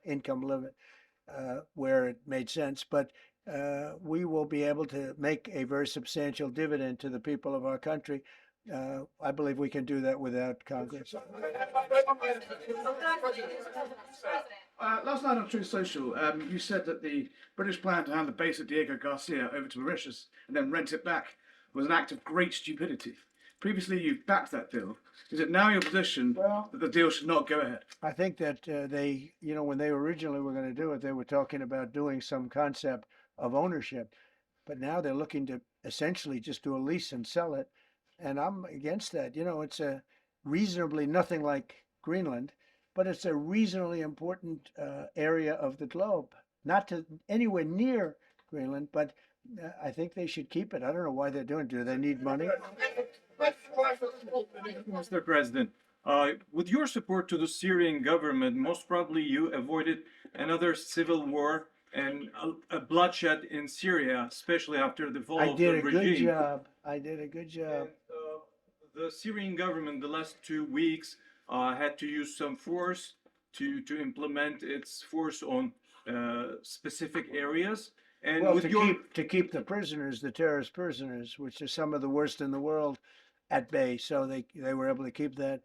income limit where it made sense. But we will be able to make a very substantial dividend to the people of our country. I believe we can do that without Congress. Last night on Truth Social, you said that the British plan to hand the base at Diego Garcia over to Mauritius and then rent it back was an act of great stupidity. Previously, you backed that deal. Is it now your position that the deal should not go ahead? I think that they, when they originally were going to do it, they were talking about doing some concept of ownership. But now they're looking to essentially just do a lease and sell it. And I'm against that. It's a reasonably nothing like Greenland, but it's a reasonably important area of the globe. Not to anywhere near Greenland, but I think they should keep it. I don't know why they're doing it. Do they need money? Mr. President, with your support to the Syrian government, most probably you avoided another civil war and a bloodshed in Syria, especially after the fall I of did the a regime. good job. I did a good job. And, the Syrian government, the last 2 weeks, had to use some force to implement its force on specific areas. And Well, with to keep the prisoners, the terrorist prisoners, which are some of the worst in the world, at bay. So they were able to keep that.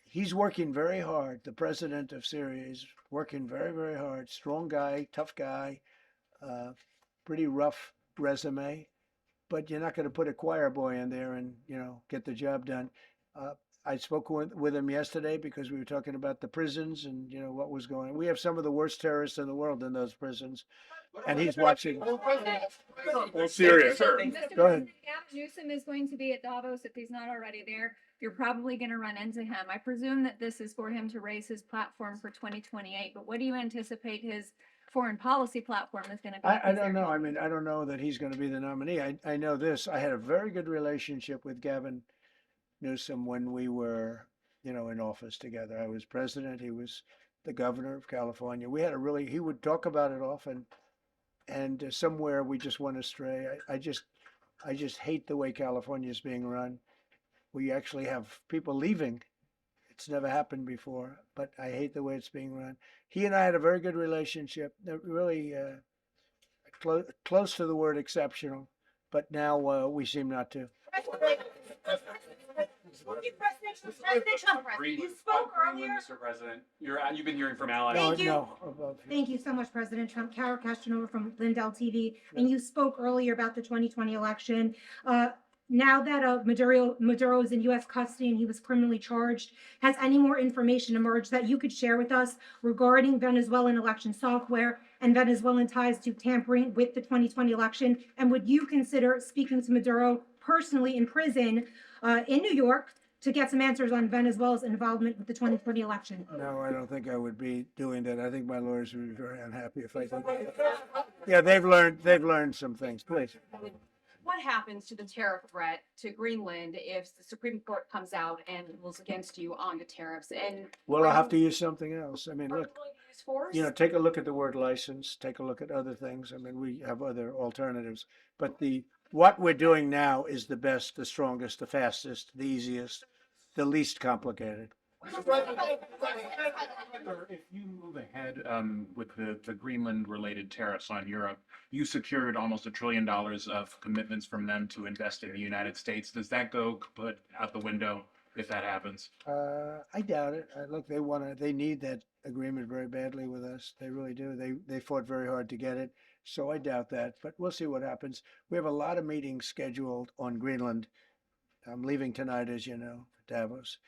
He's working very hard. The president of Syria is working very, very hard. Strong guy, tough guy, pretty rough resume. But you're not going to put a choir boy in there and get the job done. I spoke with him yesterday because we were talking about the prisons and what was going on. We have some of the worst terrorists in the world in those prisons, and he's watching. Serious. Go ahead. Gavin Newsom is going to be at Davos if he's not already there You're probably going to run into him. I presume that this is for him to raise his platform for 2028, but what do you anticipate his foreign policy platform is going to be? I don't know. I mean, I don't know that he's going to be the nominee. I know this. I had a very good relationship with Gavin Newsom when we were, in office together. I was president. He was the governor of California. We had a really, he would talk about it often. And somewhere we just went astray. I just hate the way California is being run. We actually have people leaving. It's never happened before, but I hate the way it's being run. He and I had a very good relationship, really close to the word exceptional, but now we seem not to. President Trump, you spoke earlier. Mr. President, you've been hearing from allies. Thank you. No, above you. Thank you so much, President Trump. Kara Castanova from Lindell TV. And you spoke earlier about the 2020 election. Now that Maduro is in U.S. custody and he was criminally charged, has any more information emerged that you could share with us regarding Venezuelan election software and Venezuelan ties to tampering with the 2020 election? And would you consider speaking to Maduro personally in prison in New York to get some answers on Venezuela's involvement with the 2020 election? No, I don't think I would be doing that. I think my lawyers would be very unhappy if I did that. Yeah, they've learned some things. Please. What happens to the tariff threat to Greenland if the Supreme Court comes out and rules against you on the tariffs? And Well, I'll have to use something else. I mean, are you look, willing to use force? take a look at the word license, take a look at other things. I mean, we have other alternatives, but what we're doing now is the best, the strongest, the fastest, the easiest, the least complicated. If you move ahead with the Greenland-related tariffs on Europe, you secured almost $1 trillion of commitments from them to invest in the United States. Does that go put out the window if that happens? I doubt it. Look, they need that agreement very badly with us. They really do. They fought very hard to get it. So I doubt that, but we'll see what happens. We have a lot of meetings scheduled on Greenland. I'm leaving tonight, as you know, for Davos.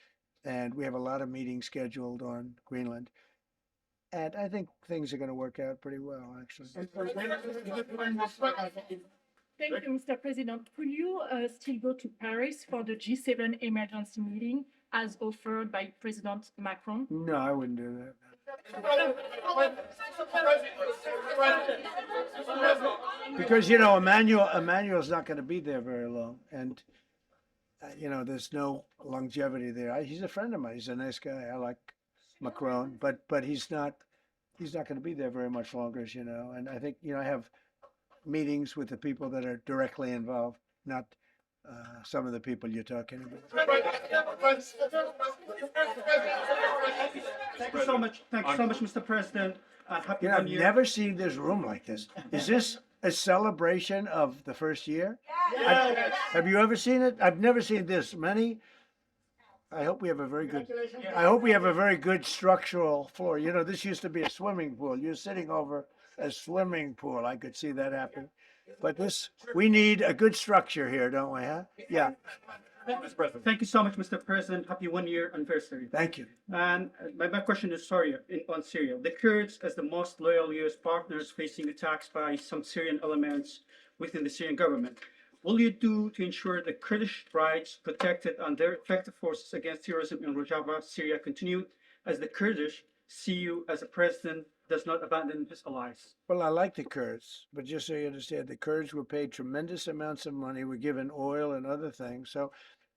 And we have a lot of meetings scheduled on Greenland. And I think things are going to work out pretty well, actually. Thank you, Mr. President. Will you still go to Paris for the G7 emergency meeting as offered by President Macron? No, I wouldn't do that. Because, Emmanuel's not going to be there very long. And, there's no longevity there. He's a friend of mine. He's a nice guy. I like Macron, but he's not going to be there very much longer, as you know. And I think, I have meetings with the people that are directly involved, not some of the people you're talking about. Thank you so much. Thank you so much, Mr. President. Happy I've New Year. never seen this room like this. Is this a celebration of the first year? Have you ever seen it? I've never seen this many. I hope we have a very good structural floor. This used to be a swimming pool. You're sitting over a swimming pool. I could see that happen. But we need a good structure here, don't we, huh? Yeah. Mr. President. Thank you so much, Mr. President. Happy 1 year anniversary. Thank you. And my question is on Syria. The Kurds, as the most loyal U.S. partners, facing attacks by some Syrian elements within the Syrian government. Will you do to ensure the Kurdish rights protected and their effective forces against terrorism in Rojava, Syria continue, as the Kurdish see you as a president does not abandon his allies? Well, I like the Kurds, but just so you understand, the Kurds were paid tremendous amounts of money, were given oil and other things. So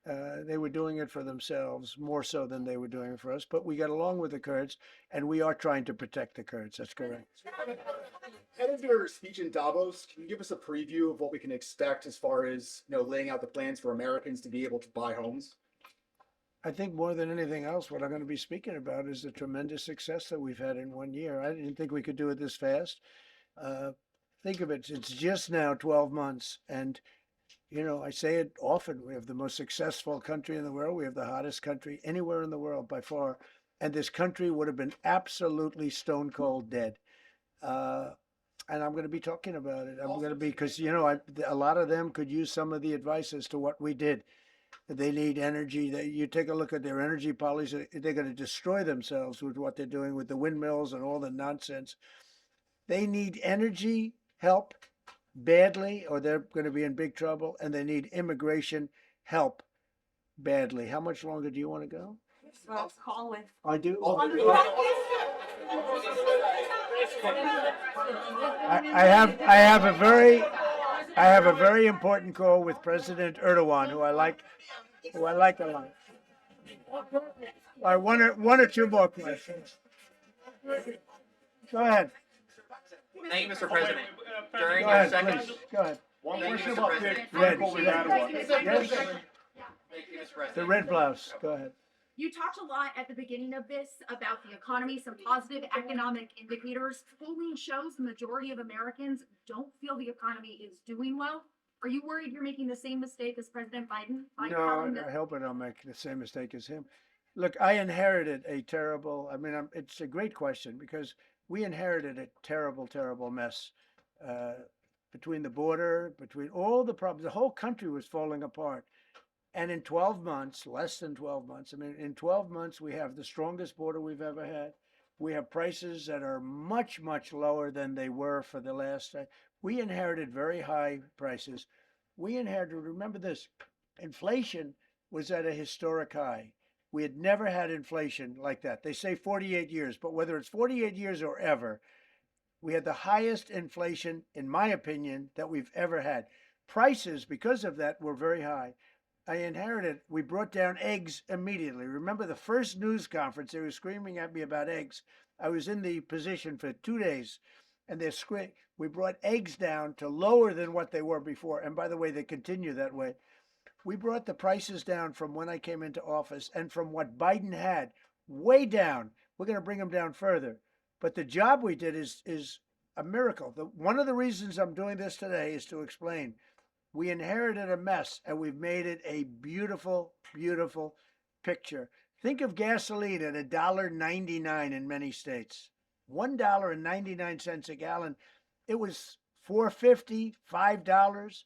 they were doing it for themselves, more so than they were doing it for us. But we got along with the Kurds, and we are trying to protect the Kurds. That's correct. Ahead of your speech in Davos, can you give us a preview of what we can expect as far as laying out the plans for Americans to be able to buy homes? I think more than anything else, what I'm going to be speaking about is the tremendous success that we've had in 1 year. I didn't think we could do it this fast. Think of it, it's just now 12 months. And, I say it often, we have the most successful country in the world. We have the hottest country anywhere in the world by far. And this country would have been absolutely stone cold dead. And I'm going to be talking about it. I'm going to be, because, a lot of them could use some of the advice as to what we did. They need energy. You take a look at their energy policy, they're going to destroy themselves with what they're doing with the windmills and all the nonsense. They need energy help badly, or they're going to be in big trouble, and they need immigration help badly. How much longer do you want to go? Well, call with. I do. I have a very important call with President Erdogan, who I like a lot. All right, one or two more questions. Go ahead. Thank you, Mr. President. During Go your ahead, second. please. Go ahead. One Thank you, question Mr. about the President. critical we had one. Yes, Thank you, Mr. President. the red blouse. Go ahead. You talked a lot at the beginning of this about the economy, some positive economic indicators. Polling shows the majority of Americans don't feel the economy is doing well. Are you worried you're making the same mistake as President Biden? By No, telling the- I hope I don't make the same mistake as him. Look, I inherited a terrible, it's a great question because we inherited a terrible, terrible mess between the border, between all the problems. The whole country was falling apart. And in 12 months, less than 12 months, in 12 months, we have the strongest border we've ever had. We have prices that are much, much lower than they were for the last. We inherited very high prices. We inherited, remember this, inflation was at a historic high. We had never had inflation like that. They say 48 years, but whether it's 48 years or ever, we had the highest inflation, in my opinion, that we've ever had. Prices, because of that, were very high. I inherited, we brought down eggs immediately. Remember the first news conference, they were screaming at me about eggs. I was in the position for 2 days and we brought eggs down to lower than what they were before. And by the way, they continue that way. We brought the prices down from when I came into office and from what Biden had way down. We're going to bring them down further. But the job we did is a miracle. One of the reasons I'm doing this today is to explain. We inherited a mess and we've made it a beautiful, beautiful picture. Think of gasoline at $1.99 in many states. $1.99 a gallon. It was $4.50, $5,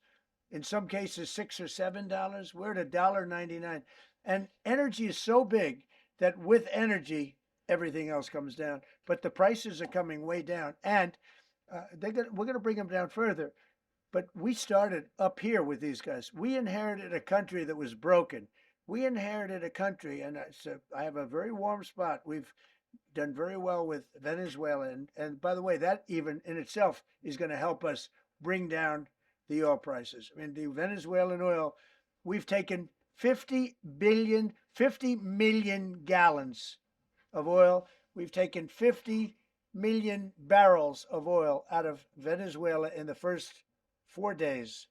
in some cases $6 or $7. We're at $1.99. And energy is so big that with energy, everything else comes down. But the prices are coming way down. And we're going to bring them down further. But we started up here with these guys. We inherited a country that was broken. We inherited a country, and I have a very warm spot. We've done very well with Venezuela. And by the way, that even in itself is going to help us bring down the oil prices. The Venezuelan oil, we've taken 50 million gallons of oil. We've taken 50 million barrels of oil out of Venezuela in the first 4 days.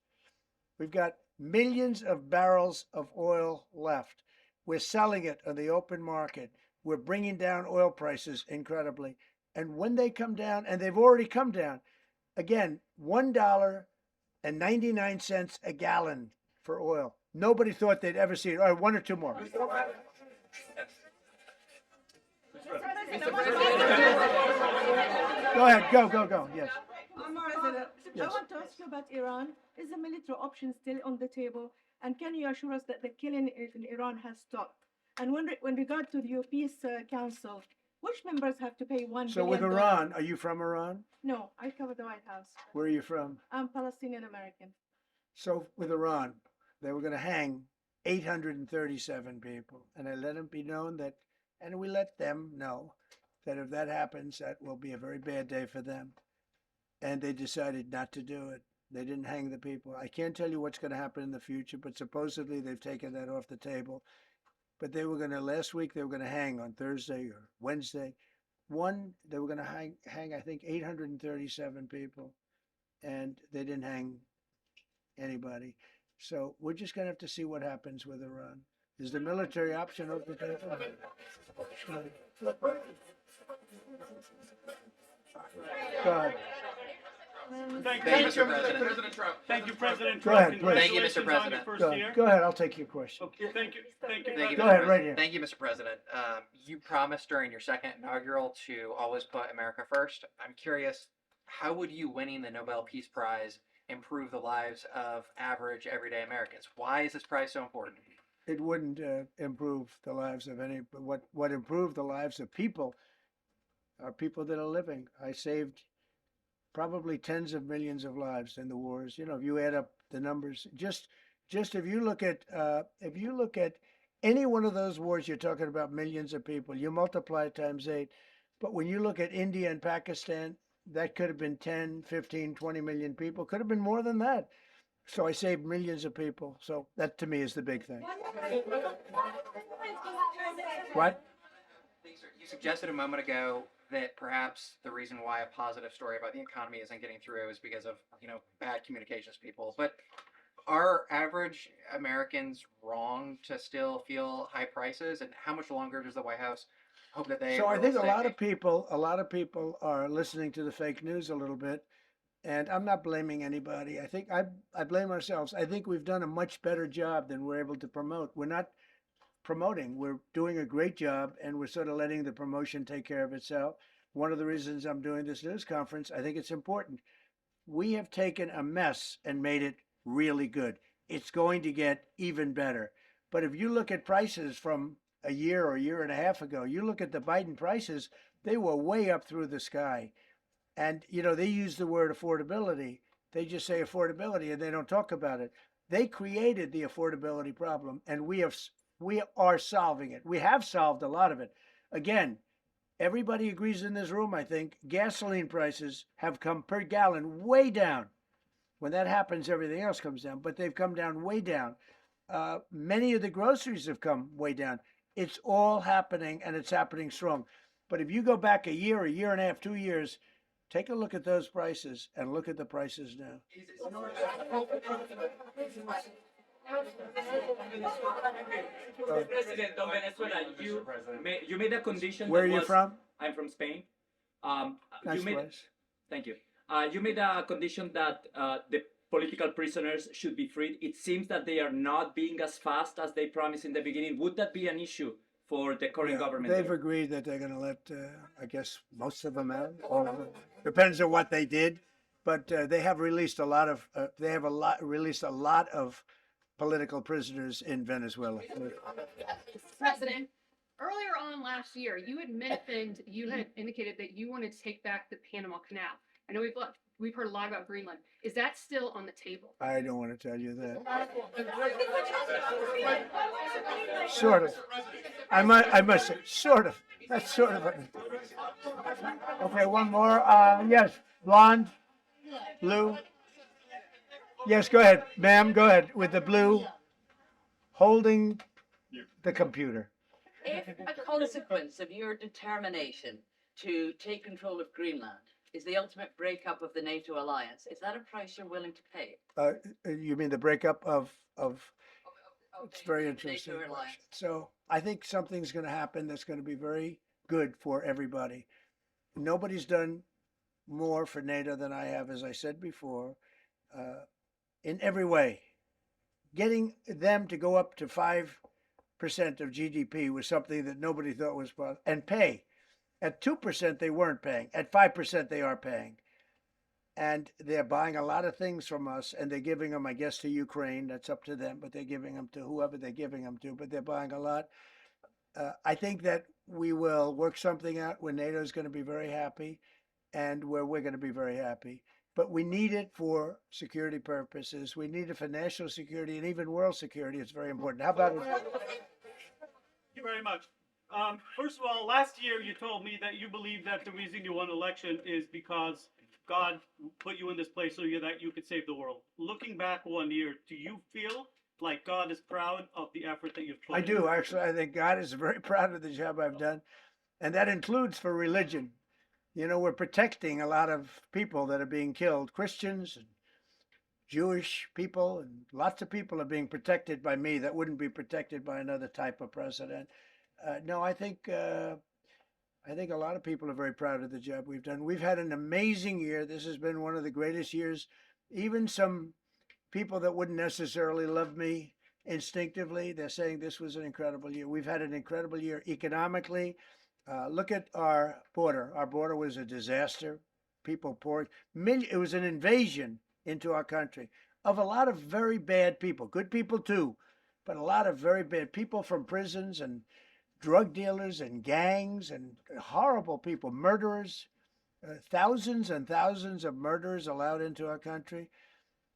We've got millions of barrels of oil left. We're selling it on the open market. We're bringing down oil prices incredibly. And when they come down, and they've already come down, again, $1.99 a gallon for oil. Nobody thought they'd ever see it. All right, one or two more. Go ahead, go. Yes. President, Yes. I want to ask you about Iran. Is the military option still on the table? And can you assure us that the killing in Iran has stopped? And when regard to the Peace Council, which members have to pay $1 So with billion? Iran, are you from Iran? No, I cover the White House. Where are you from? I'm Palestinian American. So with Iran, they were going to hang 837 people. And I let them be known that, and we let them know that if that happens, that will be a very bad day for them. And they decided not to do it. They didn't hang the people. I can't tell you what's going to happen in the future, but supposedly they've taken that off the table. But they were going to, last week, they were going to hang on Thursday or Wednesday. They were going to hang, I think, 837 people. And they didn't hang anybody. So we're just going to have to see what happens with Iran. Is the military option off the table? Go ahead. Thank you, Mr. President. Thank you, President Go Trump. ahead, please. Thank you, Mr. Congratulations on your President. first year. Go ahead, I'll take your question. Okay, thank you. Thank you, Go Mr. ahead, President. right here. Thank you, Mr. President. You promised during your second inaugural to always put America first. I'm curious, how would you winning the Nobel Peace Prize improve the lives of average, everyday Americans? Why is this prize so important? It wouldn't improve the lives of any, but what improved the lives of people are people that are living. I saved probably tens of millions of lives in the wars. If you add up the numbers, just if you look at Any one of those wars, you're talking about millions of people. You multiply it times 8. But when you look at India and Pakistan, that could have been 10, 15, 20 million people. Could have been more than that. So I saved millions of people. So that to me is the big thing. What? You suggested a moment ago that perhaps the reason why a positive story about the economy isn't getting through is because of, bad communications people. But are average Americans wrong to still feel high prices? And how much longer does the White House hope that they So I will think a stay? lot of people are listening to the fake news a little bit. And I'm not blaming anybody. I blame ourselves. I think we've done a much better job than we're able to promote. We're not promoting. We're doing a great job, and we're sort of letting the promotion take care of itself. One of the reasons I'm doing this news conference, I think it's important. We have taken a mess and made it really good. It's going to get even better. But if you look at prices from a year or a year and a half ago, you look at the Biden prices, they were way up through the sky. And, they use the word affordability. They just say affordability and they don't talk about it. They created the affordability problem, and we are solving it. We have solved a lot of it. Again, everybody agrees in this room, I think, gasoline prices have come per gallon way down. When that happens, everything else comes down, but they've come down way down. Many of the groceries have come way down. It's all happening, and it's happening strong. But if you go back a year and a half, 2 years, take a look at those prices and look at the prices now. President of Venezuela, you made a condition. Where are you from? I'm from Spain. Nice You made, place. thank you. You made a condition that the political prisoners should be freed. It seems that they are not being as fast as they promised in the beginning. Would that be an issue for the current government? They've agreed that they're going to let, I guess, most of them out. All of them. Depends on what they did, but they have released a lot of. Released a lot of political prisoners in Venezuela. President, earlier on last year, you had mentioned, you had indicated that you wanted to take back the Panama Canal. I know we've heard a lot about Greenland. Is that still on the table? I don't want to tell you that. Sort of. I must say, sort of. That's sort of. Okay, one more. Yes, blonde, blue. Yes, go ahead, ma'am. Go ahead with the blue, holding the computer. If a consequence of your determination to take control of Greenland is the ultimate breakup of the NATO alliance, is that a price you're willing to pay? You mean the breakup of? It's very interesting. NATO alliance. So I think something's going to happen that's going to be very good for everybody. Nobody's done more for NATO than I have, as I said before, in every way. Getting them to go up to 5% of GDP was something that nobody thought was possible, and pay. At 2%, they weren't paying. At 5%, they are paying. And they're buying a lot of things from us, and they're giving them, I guess, to Ukraine. That's up to them, but they're giving them to whoever they're giving them to, but they're buying a lot. I think that we will work something out where NATO is going to be very happy and where we're going to be very happy. But we need it for security purposes. We need it for national security and even world security. It's very important. How about it? Thank you very much. First of all, last year you told me that you believe that the reason you won election is because God put you in this place so that you could save the world. Looking back 1 year, do you feel like God is proud of the effort that you've put in? I do, actually. I think God is very proud of the job I've done. And that includes for religion. We're protecting a lot of people that are being killed, Christians and Jewish people, and lots of people are being protected by me that wouldn't be protected by another type of president. No, I think a lot of people are very proud of the job we've done. We've had an amazing year. This has been one of the greatest years. Even some people that wouldn't necessarily love me instinctively, they're saying this was an incredible year. We've had an incredible year economically. Look at our border. Our border was a disaster. People poured. It was an invasion into our country of a lot of very bad people. Good people too, but a lot of very bad people from prisons and drug dealers and gangs and horrible people, murderers, thousands and thousands of murderers allowed into our country.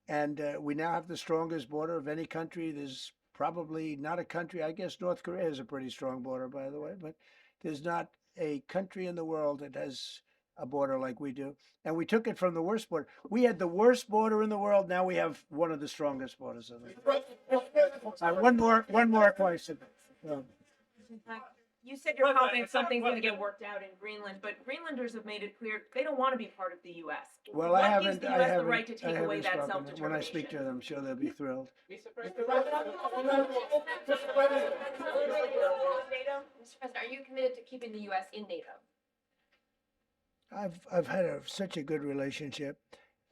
And we now have the strongest border of any country. There's probably not a country. I guess North Korea has a pretty strong border, by the way, but there's not a country in the world that has a border like we do. And we took it from the worst border. We had the worst border in the world. Now we have one of the strongest borders in the world. One more question. You said you're confident something's going to get worked out in Greenland, but Greenlanders have made it clear they don't want to be part of the U.S. Well, What I gives haven't. the I U.S. haven't. the right to take I away haven't that spoken. self-determination? When I speak to them, I'm sure they'll be thrilled. Mr. President, are you committed to keeping the US in NATO? I've had such a good relationship.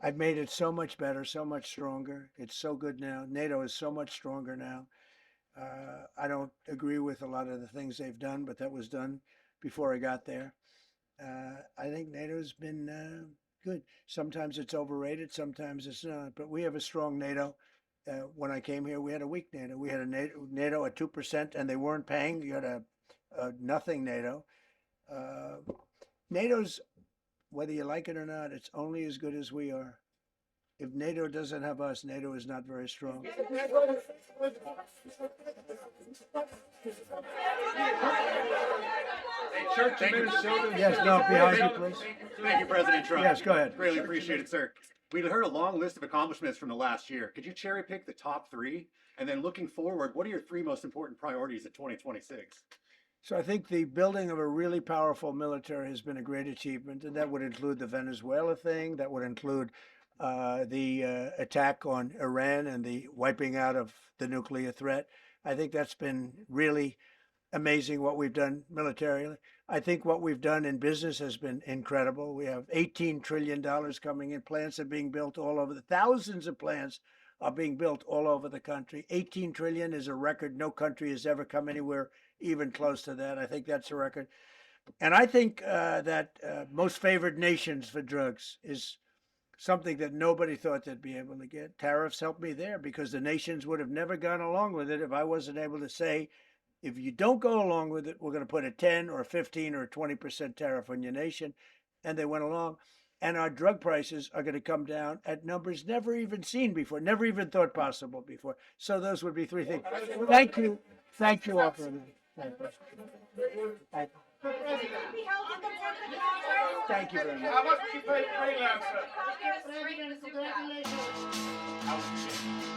I've made it so much better, so much stronger. It's so good now. NATO is so much stronger now. I don't agree with a lot of the things they've done, but that was done before I got there. I think NATO's been good. Sometimes it's overrated, sometimes it's not. But we have a strong NATO. When I came here, we had a weak NATO. We had a NATO at 2%, and they weren't paying. You had a nothing NATO. NATO's, whether you like it or not, it's only as good as we are. If NATO doesn't have us, NATO is not very strong. Church Thank you. Minnesota. Yes, no, behind you, please. Thank you, President Trump. Yes, go ahead. Really appreciate it, sir. We heard a long list of accomplishments from the last year. Could you cherry pick the top three? And then looking forward, what are your three most important priorities at 2026? So I think the building of a really powerful military has been a great achievement, and that would include the Venezuela thing. That would include the attack on Iran and the wiping out of the nuclear threat. I think that's been really amazing what we've done militarily. I think what we've done in business has been incredible. We have $18 trillion coming in. Plants are being built all over. Thousands of plants are being built all over the country. 18 trillion is a record. No country has ever come anywhere even close to that. I think that's a record. And I think that most favored nations for drugs is something that nobody thought they'd be able to get. Tariffs helped me there because the nations would have never gone along with it if I wasn't able to say, if you don't go along with it, we're going to put a 10 or 15 or 20% tariff on your nation. And they went along. And our drug prices are going to come down at numbers never even seen before, never even thought possible before. So those would be three things. Thank you. Thank you all for that. Thank you very much. How much did you pay freelancer? Congratulations.